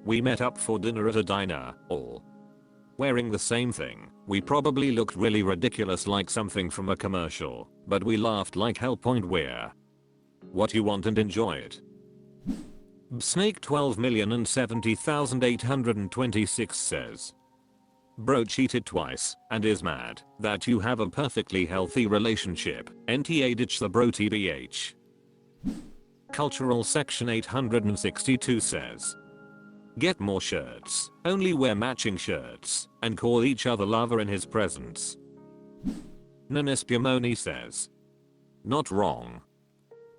We met up for dinner at a diner, all wearing the same thing. We probably looked really ridiculous, like something from a commercial, but we laughed like hell. Wear what you want and enjoy it. Snake 12,070,826 says, bro cheated twice and is mad that you have a perfectly healthy relationship. NTA ditch the bro TBH. Cultural section 862 says, get more shirts, only wear matching shirts, and call each other lover in his presence. Nanispumoni says, not wrong.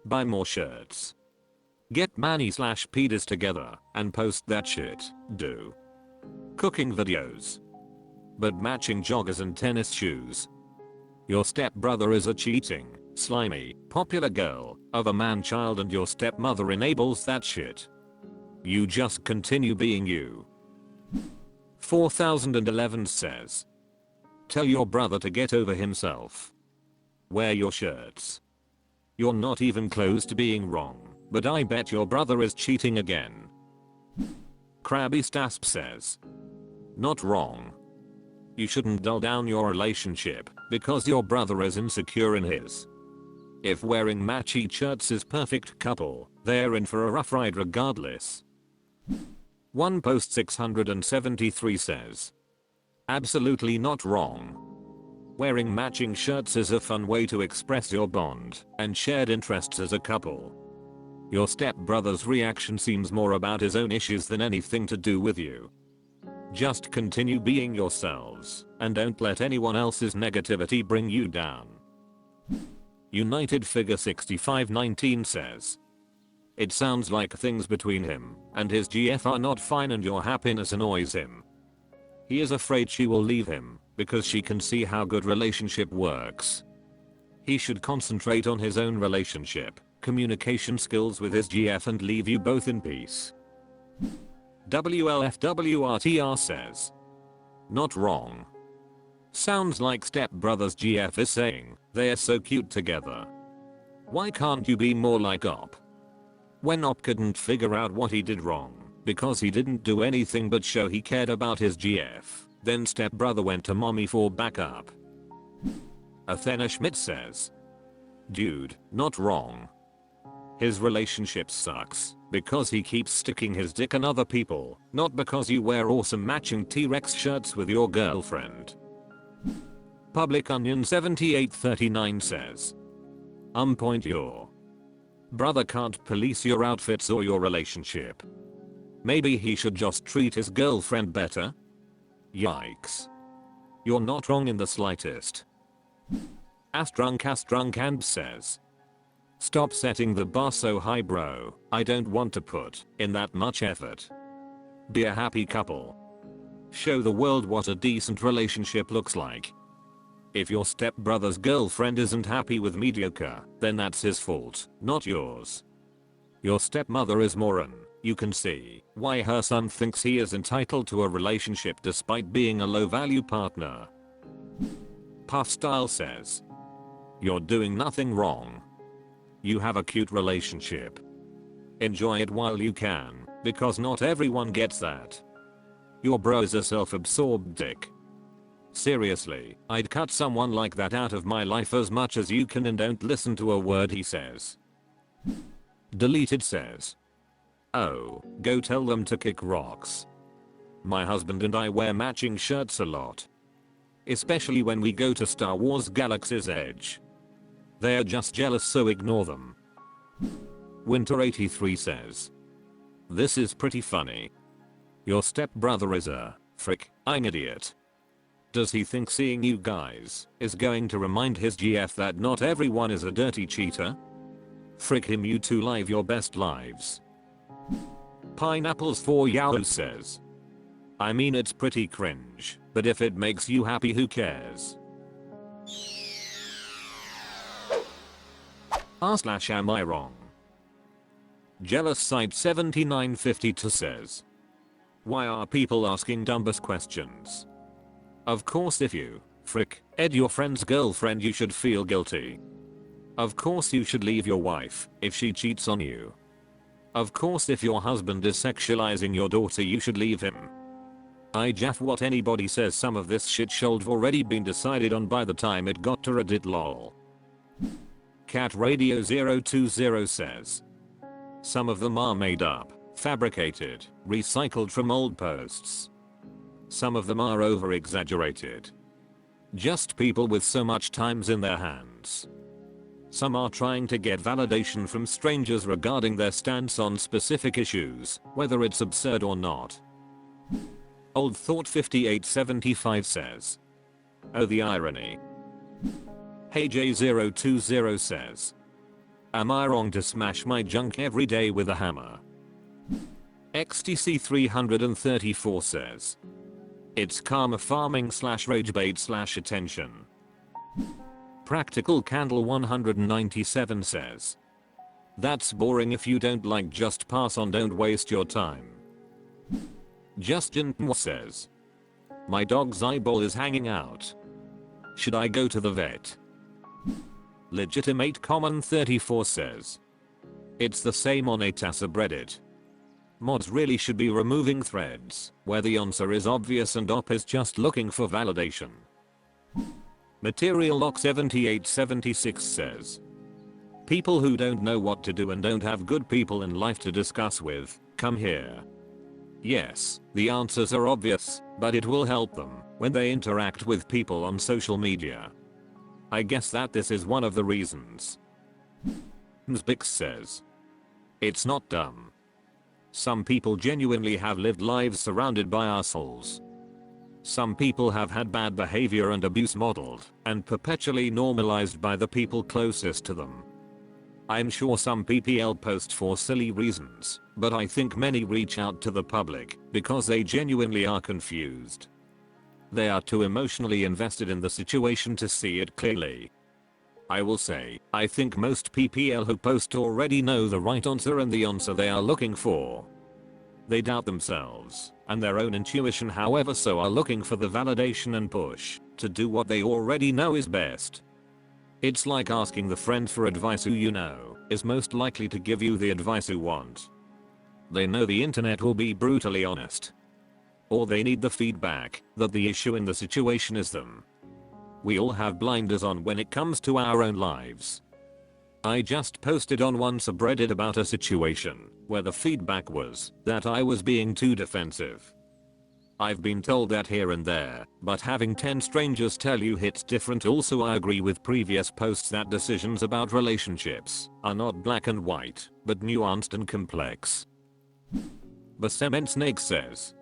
Buy more shirts. Get Manny/Pedas together and post that shit. Do cooking videos, but matching joggers and tennis shoes. Your stepbrother is a cheating, slimy, popular girl of a man-child, and your stepmother enables that shit. You just continue being you. 4011 says, tell your brother to get over himself. Wear your shirts. You're not even close to being wrong, but I bet your brother is cheating again. Krabby Stasp says, not wrong. You shouldn't dull down your relationship because your brother is insecure in his. If wearing matchy shirts is perfect couple, they're in for a rough ride regardless. One post 673 says, absolutely not wrong. Wearing matching shirts is a fun way to express your bond and shared interests as a couple. Your stepbrother's reaction seems more about his own issues than anything to do with you. Just continue being yourselves and don't let anyone else's negativity bring you down. United Figure 6519 says, it sounds like things between him and his GF are not fine and your happiness annoys him. He is afraid she will leave him because she can see how good relationship works. He should concentrate on his own relationship, communication skills with his GF, and leave you both in peace. WLFWRTR says, not wrong. Sounds like stepbrother's GF is saying, they're so cute together. Why can't you be more like Op? When Op couldn't figure out what he did wrong because he didn't do anything but show he cared about his GF, then stepbrother went to mommy for backup. Athena Schmidt says, dude, not wrong. His relationship sucks because he keeps sticking his dick in other people, not because you wear awesome matching T-Rex shirts with your girlfriend. Public Onion 7839 says, point, your brother can't police your outfits or your relationship. Maybe he should just treat his girlfriend better? Yikes. You're not wrong in the slightest. Astrunk and says, stop setting the bar so high, bro. I don't want to put in that much effort. Be a happy couple. Show the world what a decent relationship looks like. If your stepbrother's girlfriend isn't happy with mediocre, then that's his fault, not yours. Your stepmother is moron. You can see why her son thinks he is entitled to a relationship despite being a low-value partner. Puff Style says, you're doing nothing wrong. You have a cute relationship. Enjoy it while you can, because not everyone gets that. Your bro is a self-absorbed dick. Seriously, I'd cut someone like that out of my life as much as you can and don't listen to a word he says. Deleted says, oh, go tell them to kick rocks. My husband and I wear matching shirts a lot. Especially when we go to Star Wars Galaxy's Edge. They're just jealous, so ignore them. Winter83 says, this is pretty funny. Your stepbrother is a I'm idiot. Does he think seeing you guys is going to remind his GF that not everyone is a dirty cheater? Frick him, you two live your best lives. Pineapples for Yahoo says, I mean it's pretty cringe, but if it makes you happy who cares? Am I wrong? Jealous Site 7952 says, why are people asking dumbass questions? Of course if you ed your friend's girlfriend you should feel guilty. Of course you should leave your wife if she cheats on you. Of course if your husband is sexualizing your daughter you should leave him. I jaff what anybody says, some of this shit should've already been decided on by the time it got to Reddit lol. Cat Radio 020 says, some of them are made up, fabricated, recycled from old posts. Some of them are over-exaggerated. Just people with so much times in their hands. Some are trying to get validation from strangers regarding their stance on specific issues, whether it's absurd or not. Old Thought 5875 says, oh the irony. Hey J020 says, am I wrong to smash my junk every day with a hammer? XTC 334 says, it's karma farming / ragebait / attention. Practical Candle 197 says, that's boring, if you don't like just pass on, don't waste your time. Justin says, my dog's eyeball is hanging out. Should I go to the vet? Legitimate Common 34 says, it's the same on Subreddit. Mods really should be removing threads where the answer is obvious and op is just looking for validation. Material Lock 7876 says, people who don't know what to do and don't have good people in life to discuss with, come here. Yes, the answers are obvious, but it will help them when they interact with people on social media. I guess that this is one of the reasons. Msbix says, it's not dumb. Some people genuinely have lived lives surrounded by assholes. Some people have had bad behavior and abuse modeled and perpetually normalized by the people closest to them. I'm sure some PPL post for silly reasons, but I think many reach out to the public because they genuinely are confused. They are too emotionally invested in the situation to see it clearly. I will say, I think most PPL who post already know the right answer and the answer they are looking for. They doubt themselves and their own intuition, however, so are looking for the validation and push to do what they already know is best. It's like asking the friend for advice who you know is most likely to give you the advice you want. They know the internet will be brutally honest. Or they need the feedback that the issue in the situation is them. We all have blinders on when it comes to our own lives. I just posted on one subreddit about a situation where the feedback was that I was being too defensive. I've been told that here and there, but having 10 strangers tell you hits different. Also, I agree with previous posts that decisions about relationships are not black and white, but nuanced and complex. The Cement Snake says,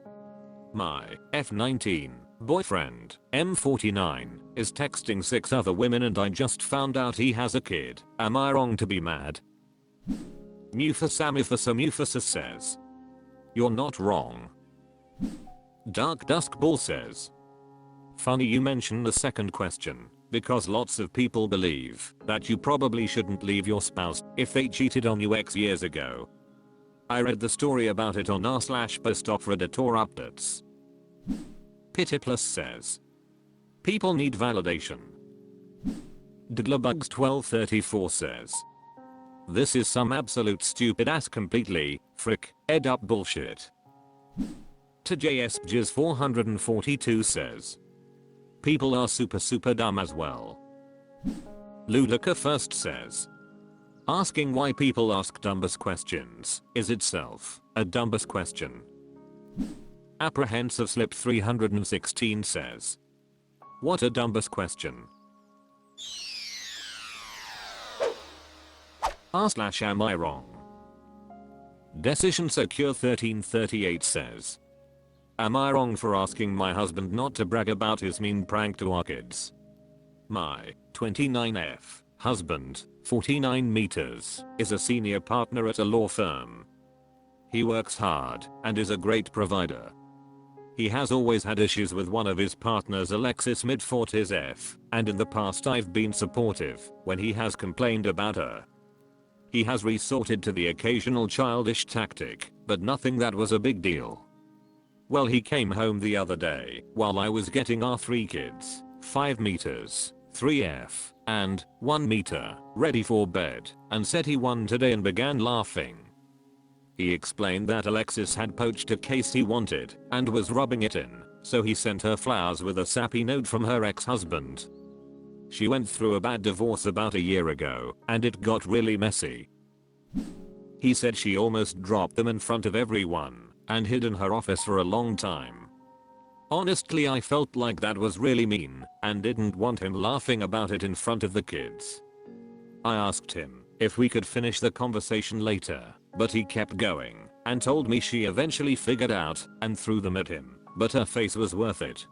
my F19 boyfriend, M49, is texting 6 other women and I just found out he has a kid. Am I wrong to be mad? Mufasa says, you're not wrong. Dark Dusk Ball says, funny you mention the second question, because lots of people believe that you probably shouldn't leave your spouse if they cheated on you X years ago. I read the story about it on r/post-op Reddit or updates. Pityplus says, people need validation. Diddlerbugs1234 says, this is some absolute stupid ass completely ed up bullshit. To JSBJS442 says, people are super dumb as well. Ludica First says, asking why people ask dumbass questions is itself a dumbass question. Apprehensive Slip 316 says, what a dumbass question. Am I wrong? Decision Secure 1338 says, am I wrong for asking my husband not to brag about his mean prank to our kids? My 29F husband, 49 meters, is a senior partner at a law firm. He works hard and is a great provider. He has always had issues with one of his partners, Alexis, mid-40s F, and in the past I've been supportive when he has complained about her. He has resorted to the occasional childish tactic, but nothing that was a big deal. Well, he came home the other day while I was getting our 3 kids, 5 meters, 3F, and 1 meter, ready for bed, and said he won today and began laughing. He explained that Alexis had poached a case he wanted and was rubbing it in, so he sent her flowers with a sappy note from her ex-husband. She went through a bad divorce about a year ago, and it got really messy. He said she almost dropped them in front of everyone and hid in her office for a long time. Honestly, I felt like that was really mean and didn't want him laughing about it in front of the kids. I asked him if we could finish the conversation later, but he kept going and told me she eventually figured out and threw them at him, but her face was worth it.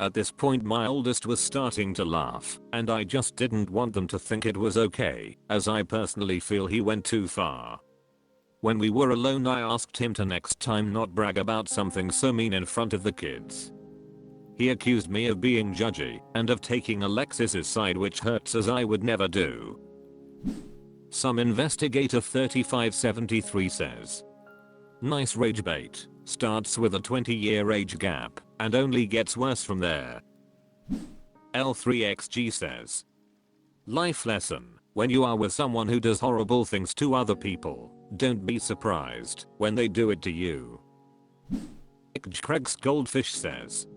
At this point my oldest was starting to laugh, and I just didn't want them to think it was okay, as I personally feel he went too far. When we were alone I asked him to next time not brag about something so mean in front of the kids. He accused me of being judgy and of taking Alexis's side, which hurts as I would never do. Some investigator 3573 says, nice rage bait, starts with a 20-year age gap and only gets worse from there. L3XG says, life lesson, when you are with someone who does horrible things to other people, don't be surprised when they do it to you. Craig's Goldfish says,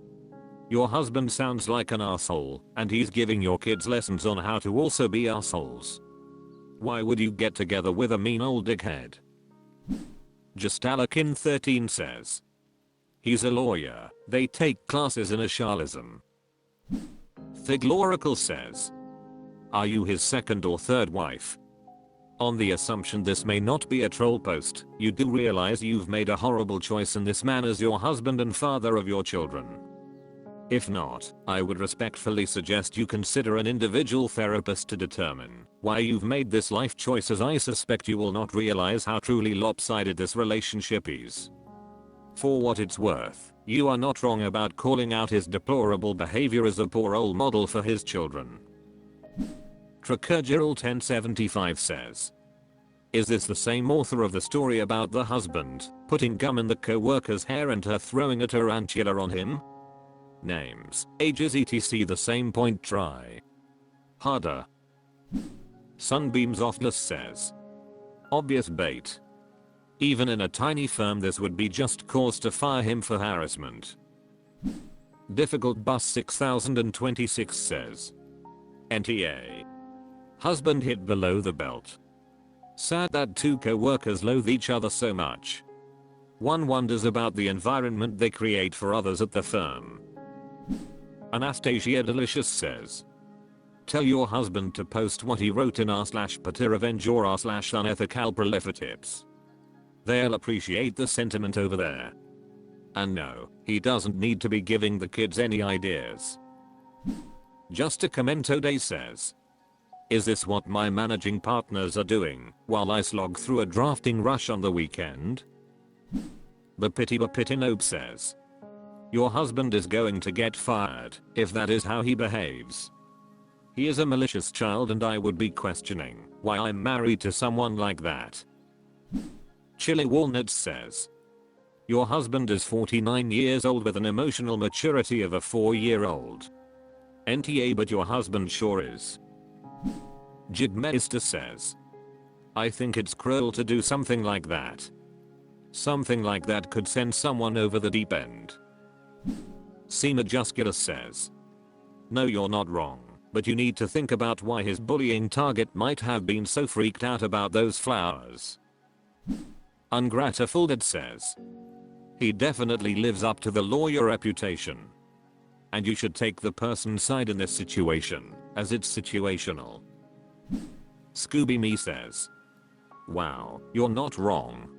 your husband sounds like an asshole and he's giving your kids lessons on how to also be assholes. Why would you get together with a mean old dickhead? Justalakin 13 says, he's a lawyer, they take classes in ashalism. Thiglorical says, are you his second or third wife? On the assumption this may not be a troll post, you do realize you've made a horrible choice in this man as your husband and father of your children. If not, I would respectfully suggest you consider an individual therapist to determine why you've made this life choice, as I suspect you will not realize how truly lopsided this relationship is. For what it's worth, you are not wrong about calling out his deplorable behavior as a poor role model for his children. Tracurgeral 1075 says, is this the same author of the story about the husband putting gum in the co-worker's hair and her throwing a tarantula on him? Names, ages etc. the same point, try harder. Sunbeams Offless says, obvious bait. Even in a tiny firm this would be just cause to fire him for harassment. Difficult Bus 6026 says, NTA. Husband hit below the belt. Sad that 2 co-workers loathe each other so much. One wonders about the environment they create for others at the firm. Anastasia Delicious says, tell your husband to post what he wrote in r/Pata Revenge or r/Unethical Prolifer Tips. They'll appreciate the sentiment over there. And no, he doesn't need to be giving the kids any ideas. Just a Commento Day says, is this what my managing partners are doing while I slog through a drafting rush on the weekend? Bapitinope says, your husband is going to get fired if that is how he behaves. He is a malicious child and I would be questioning why I'm married to someone like that. Chili Walnuts says, your husband is 49 years old with an emotional maturity of a 4-year-old. NTA, but your husband sure is. Jigmeister says, I think it's cruel to do something like that. Something like that could send someone over the deep end. C. Majusculus says, no, you're not wrong, but you need to think about why his bullying target might have been so freaked out about those flowers. Ungratified says, he definitely lives up to the lawyer reputation. And you should take the person's side in this situation, as it's situational. Scooby Me says, wow, you're not wrong.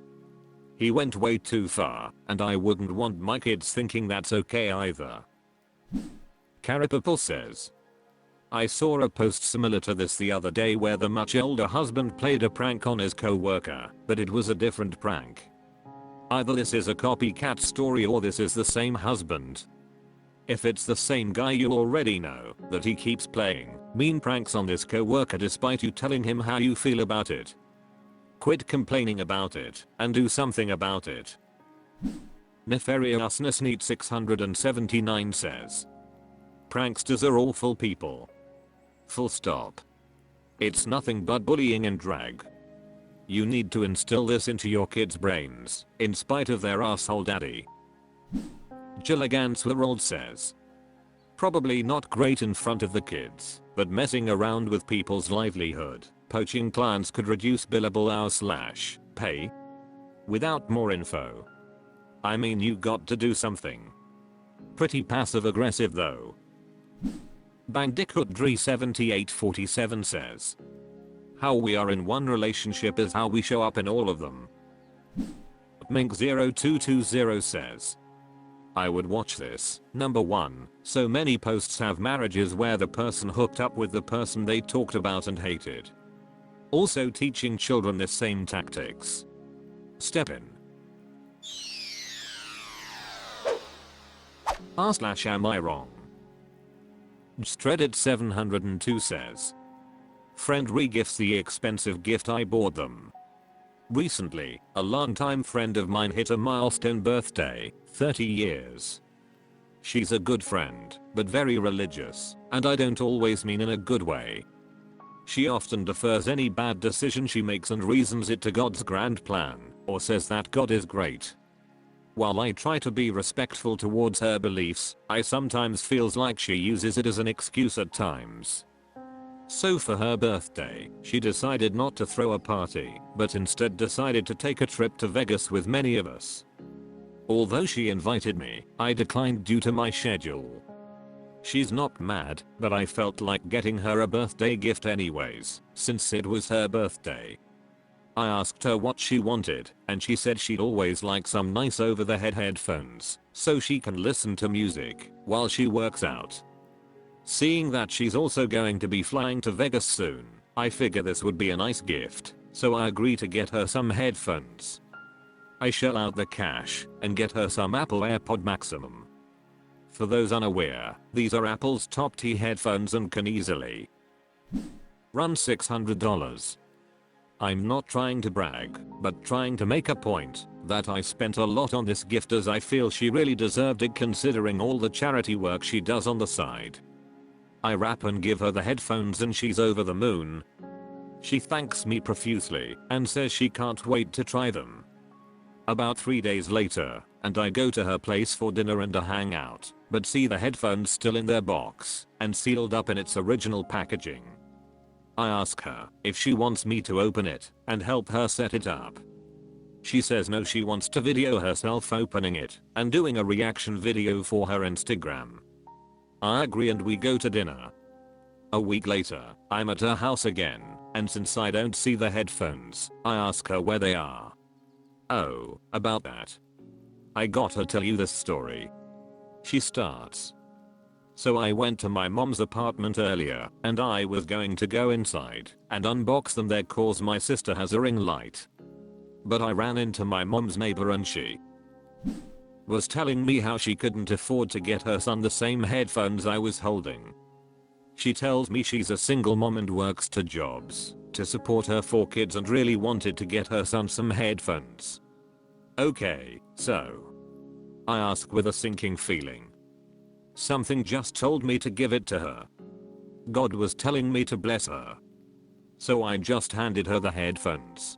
He went way too far, and I wouldn't want my kids thinking that's okay either. Carapapal says, I saw a post similar to this the other day where the much older husband played a prank on his co-worker, but it was a different prank. Either this is a copycat story or this is the same husband. If it's the same guy, you already know that he keeps playing mean pranks on this co-worker despite you telling him how you feel about it. Quit complaining about it and do something about it. Nefarious Neat 679 says, pranksters are awful people. Full stop. It's nothing but bullying and drag. You need to instill this into your kids' brains, in spite of their asshole daddy. Gilligan Swirled says, probably not great in front of the kids, but messing around with people's livelihood, poaching clients could reduce billable hours/pay. Without more info. I mean, you got to do something. Pretty passive aggressive though. Bandicoot Dre 7847 says, how we are in one relationship is how we show up in all of them. Mink0220 says, I would watch this. Number 1, so many posts have marriages where the person hooked up with the person they talked about and hated. Also teaching children the same tactics. Step in. r/amiwrong. Subreddit 702 says, friend regifts the expensive gift I bought them. Recently, a longtime friend of mine hit a milestone birthday, 30 years. She's a good friend, but very religious, and I don't always mean in a good way. She often defers any bad decision she makes and reasons it to God's grand plan, or says that God is great. While I try to be respectful towards her beliefs, I sometimes feels like she uses it as an excuse at times. So for her birthday, she decided not to throw a party, but instead decided to take a trip to Vegas with many of us. Although she invited me, I declined due to my schedule. She's not mad, but I felt like getting her a birthday gift anyways, since it was her birthday. I asked her what she wanted, and she said she'd always like some nice over-the-head headphones, so she can listen to music while she works out. Seeing that she's also going to be flying to Vegas soon, I figure this would be a nice gift, so I agree to get her some headphones. I shell out the cash and get her some Apple AirPod Maximum. For those unaware, these are Apple's top-tier headphones and can easily run $600. I'm not trying to brag, but trying to make a point that I spent a lot on this gift as I feel she really deserved it considering all the charity work she does on the side. I wrap and give her the headphones and she's over the moon. She thanks me profusely and says she can't wait to try them. About 3 days later, and I go to her place for dinner and a hangout, but see the headphones still in their box and sealed up in its original packaging. I ask her if she wants me to open it and help her set it up. She says no, she wants to video herself opening it and doing a reaction video for her Instagram. I agree and we go to dinner. A week later, I'm at her house again, and since I don't see the headphones, I ask her where they are. Oh, about that. I gotta tell you this story. She starts. So I went to my mom's apartment earlier, and I was going to go inside and unbox them there cause my sister has a ring light. But I ran into my mom's neighbor and she was telling me how she couldn't afford to get her son the same headphones I was holding. She tells me she's a single mom and works 2 jobs to support her 4 kids and really wanted to get her son some headphones. Okay, so I ask with a sinking feeling. Something just told me to give it to her. God was telling me to bless her. So I just handed her the headphones.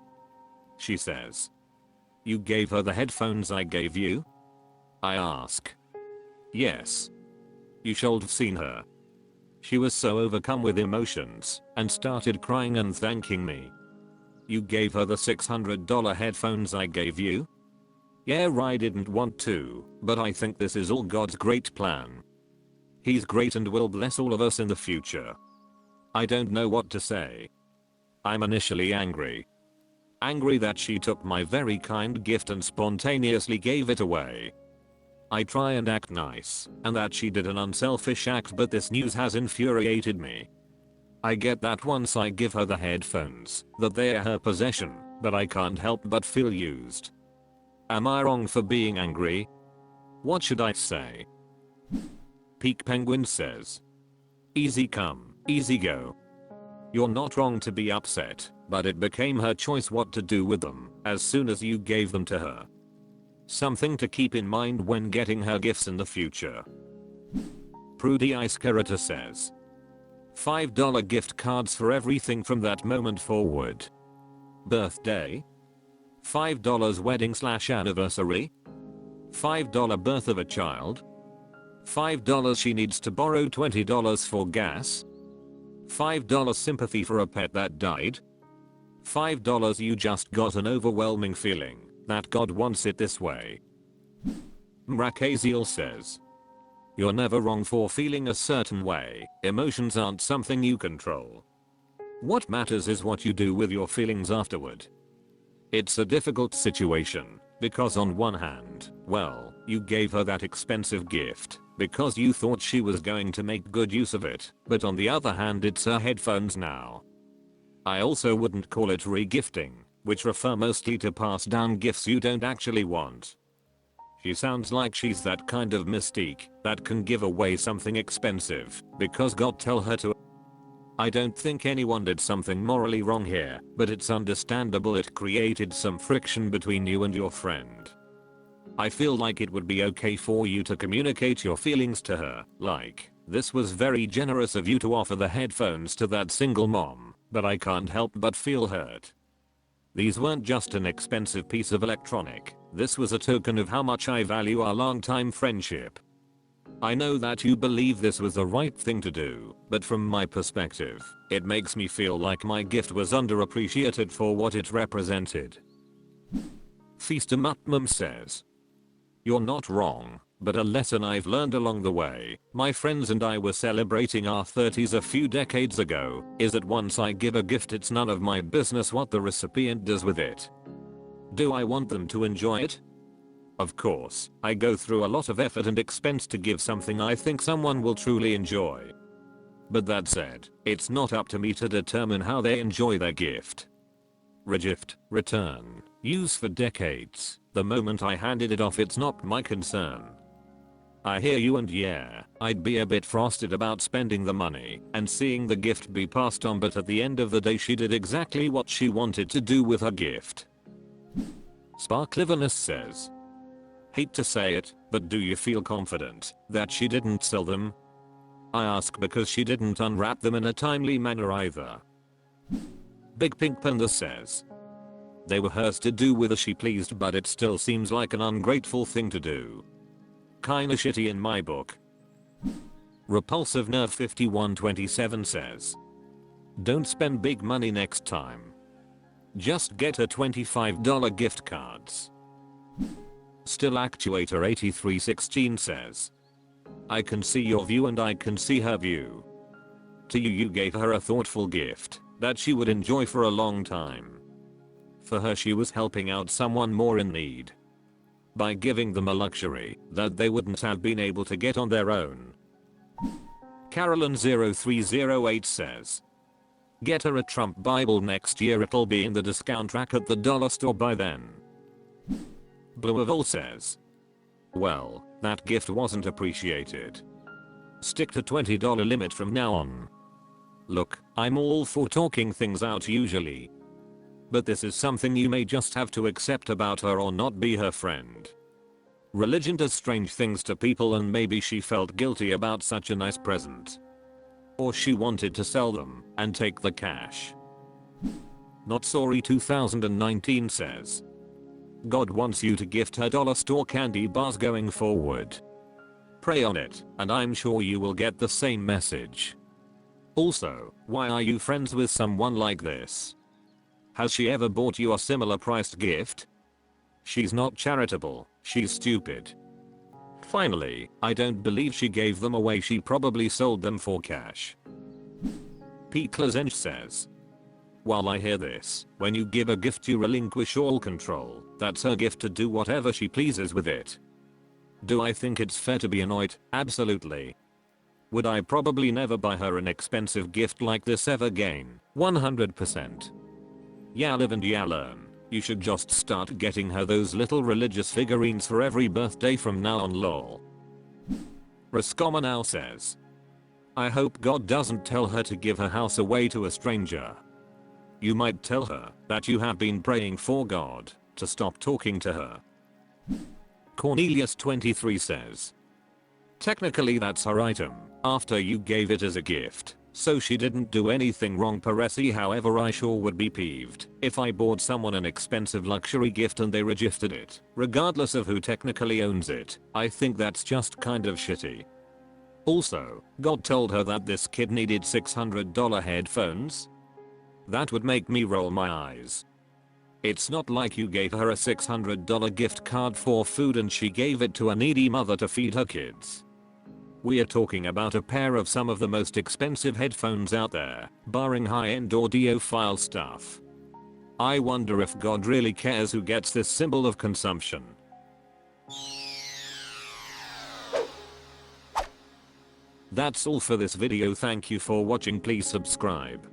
She says, "You gave her the headphones I gave you?" I ask. "Yes." You should have seen her. She was so overcome with emotions and started crying and thanking me. "You gave her the $600 headphones I gave you?" "Yeah, I didn't want to, but I think this is all God's great plan. He's great and will bless all of us in the future." I don't know what to say. I'm initially angry. Angry that she took my very kind gift and spontaneously gave it away. I try and act nice, and that she did an unselfish act, but this news has infuriated me. I get that once I give her the headphones, that they are her possession, but I can't help but feel used. Am I wrong for being angry? What should I say? Peak Penguin says, easy come, easy go. You're not wrong to be upset, but it became her choice what to do with them as soon as you gave them to her. Something to keep in mind when getting her gifts in the future. Prudy Ice Carrota says, $5 gift cards for everything from that moment forward. Birthday? $5 wedding/anniversary? $5 birth of a child? $5 she needs to borrow $20 for gas? $5 sympathy for a pet that died? $5 you just got an overwhelming feeling that God wants it this way. Mrakaziel says, you're never wrong for feeling a certain way. Emotions aren't something you control. What matters is what you do with your feelings afterward. It's a difficult situation because on one hand, well, you gave her that expensive gift because you thought she was going to make good use of it, but on the other hand it's her headphones now. I also wouldn't call it re-gifting, which refer mostly to pass down gifts you don't actually want. She sounds like she's that kind of mystique that can give away something expensive because God tell her to. I don't think anyone did something morally wrong here, but it's understandable it created some friction between you and your friend. I feel like it would be okay for you to communicate your feelings to her, like, this was very generous of you to offer the headphones to that single mom, but I can't help but feel hurt. These weren't just an expensive piece of electronic, this was a token of how much I value our long-time friendship. I know that you believe this was the right thing to do, but from my perspective, it makes me feel like my gift was underappreciated for what it represented. Feastamutmum says, you're not wrong, but a lesson I've learned along the way, my friends and I were celebrating our 30s a few decades ago, is that once I give a gift it's none of my business what the recipient does with it. Do I want them to enjoy it? Of course, I go through a lot of effort and expense to give something I think someone will truly enjoy. But that said, it's not up to me to determine how they enjoy their gift. Regift, return, use for decades, the moment I handed it off it's not my concern. I hear you and yeah, I'd be a bit frosted about spending the money and seeing the gift be passed on, but at the end of the day she did exactly what she wanted to do with her gift. Sparkliveness says, hate to say it, but do you feel confident that she didn't sell them? I ask because she didn't unwrap them in a timely manner either. Big Pink Panda says, they were hers to do with as she pleased, but it still seems like an ungrateful thing to do. Kinda shitty in my book. Repulsive Nerve 5127 says, don't spend big money next time. Just get her $25 gift cards. Still Actuator 8316 says, I can see your view and I can see her view. To you gave her a thoughtful gift that she would enjoy for a long time. For her she was helping out someone more in need by giving them a luxury that they wouldn't have been able to get on their own. Carolyn 0308 says, get her a Trump Bible next year, it'll be in the discount rack at the dollar store by then. Blueville says, well, that gift wasn't appreciated. Stick to $20 limit from now on. Look, I'm all for talking things out usually, but this is something you may just have to accept about her or not be her friend. Religion does strange things to people and maybe she felt guilty about such a nice present. Or she wanted to sell them and take the cash. Not Sorry 2019 says, God wants you to gift her dollar store candy bars going forward. Pray on it, and I'm sure you will get the same message. Also, why are you friends with someone like this? Has she ever bought you a similar priced gift? She's not charitable, she's stupid. Finally, I don't believe she gave them away, she probably sold them for cash. Pete Lazench says, While I hear this, when you give a gift you relinquish all control. That's her gift to do whatever she pleases with it. Do I think it's fair to be annoyed? Absolutely. Would I probably never buy her an expensive gift like this ever again? 100%. Yeah, live and yeah learn. You should just start getting her those little religious figurines for every birthday from now on, lol. Rascoma now says, I hope God doesn't tell her to give her house away to a stranger. You might tell her that you have been praying for God to stop talking to her. Cornelius 23 says, technically that's her item after you gave it as a gift, so she didn't do anything wrong Paresi. However, I sure would be peeved if I bought someone an expensive luxury gift and they rejected it, regardless of who technically owns it. I think that's just kind of shitty. Also, God told her that this kid needed $600 headphones? That would make me roll my eyes. It's not like you gave her a $600 gift card for food and she gave it to a needy mother to feed her kids. We are talking about a pair of some of the most expensive headphones out there, barring high-end audiophile stuff. I wonder if God really cares who gets this symbol of consumption. That's all for this video. Thank you for watching. Please subscribe.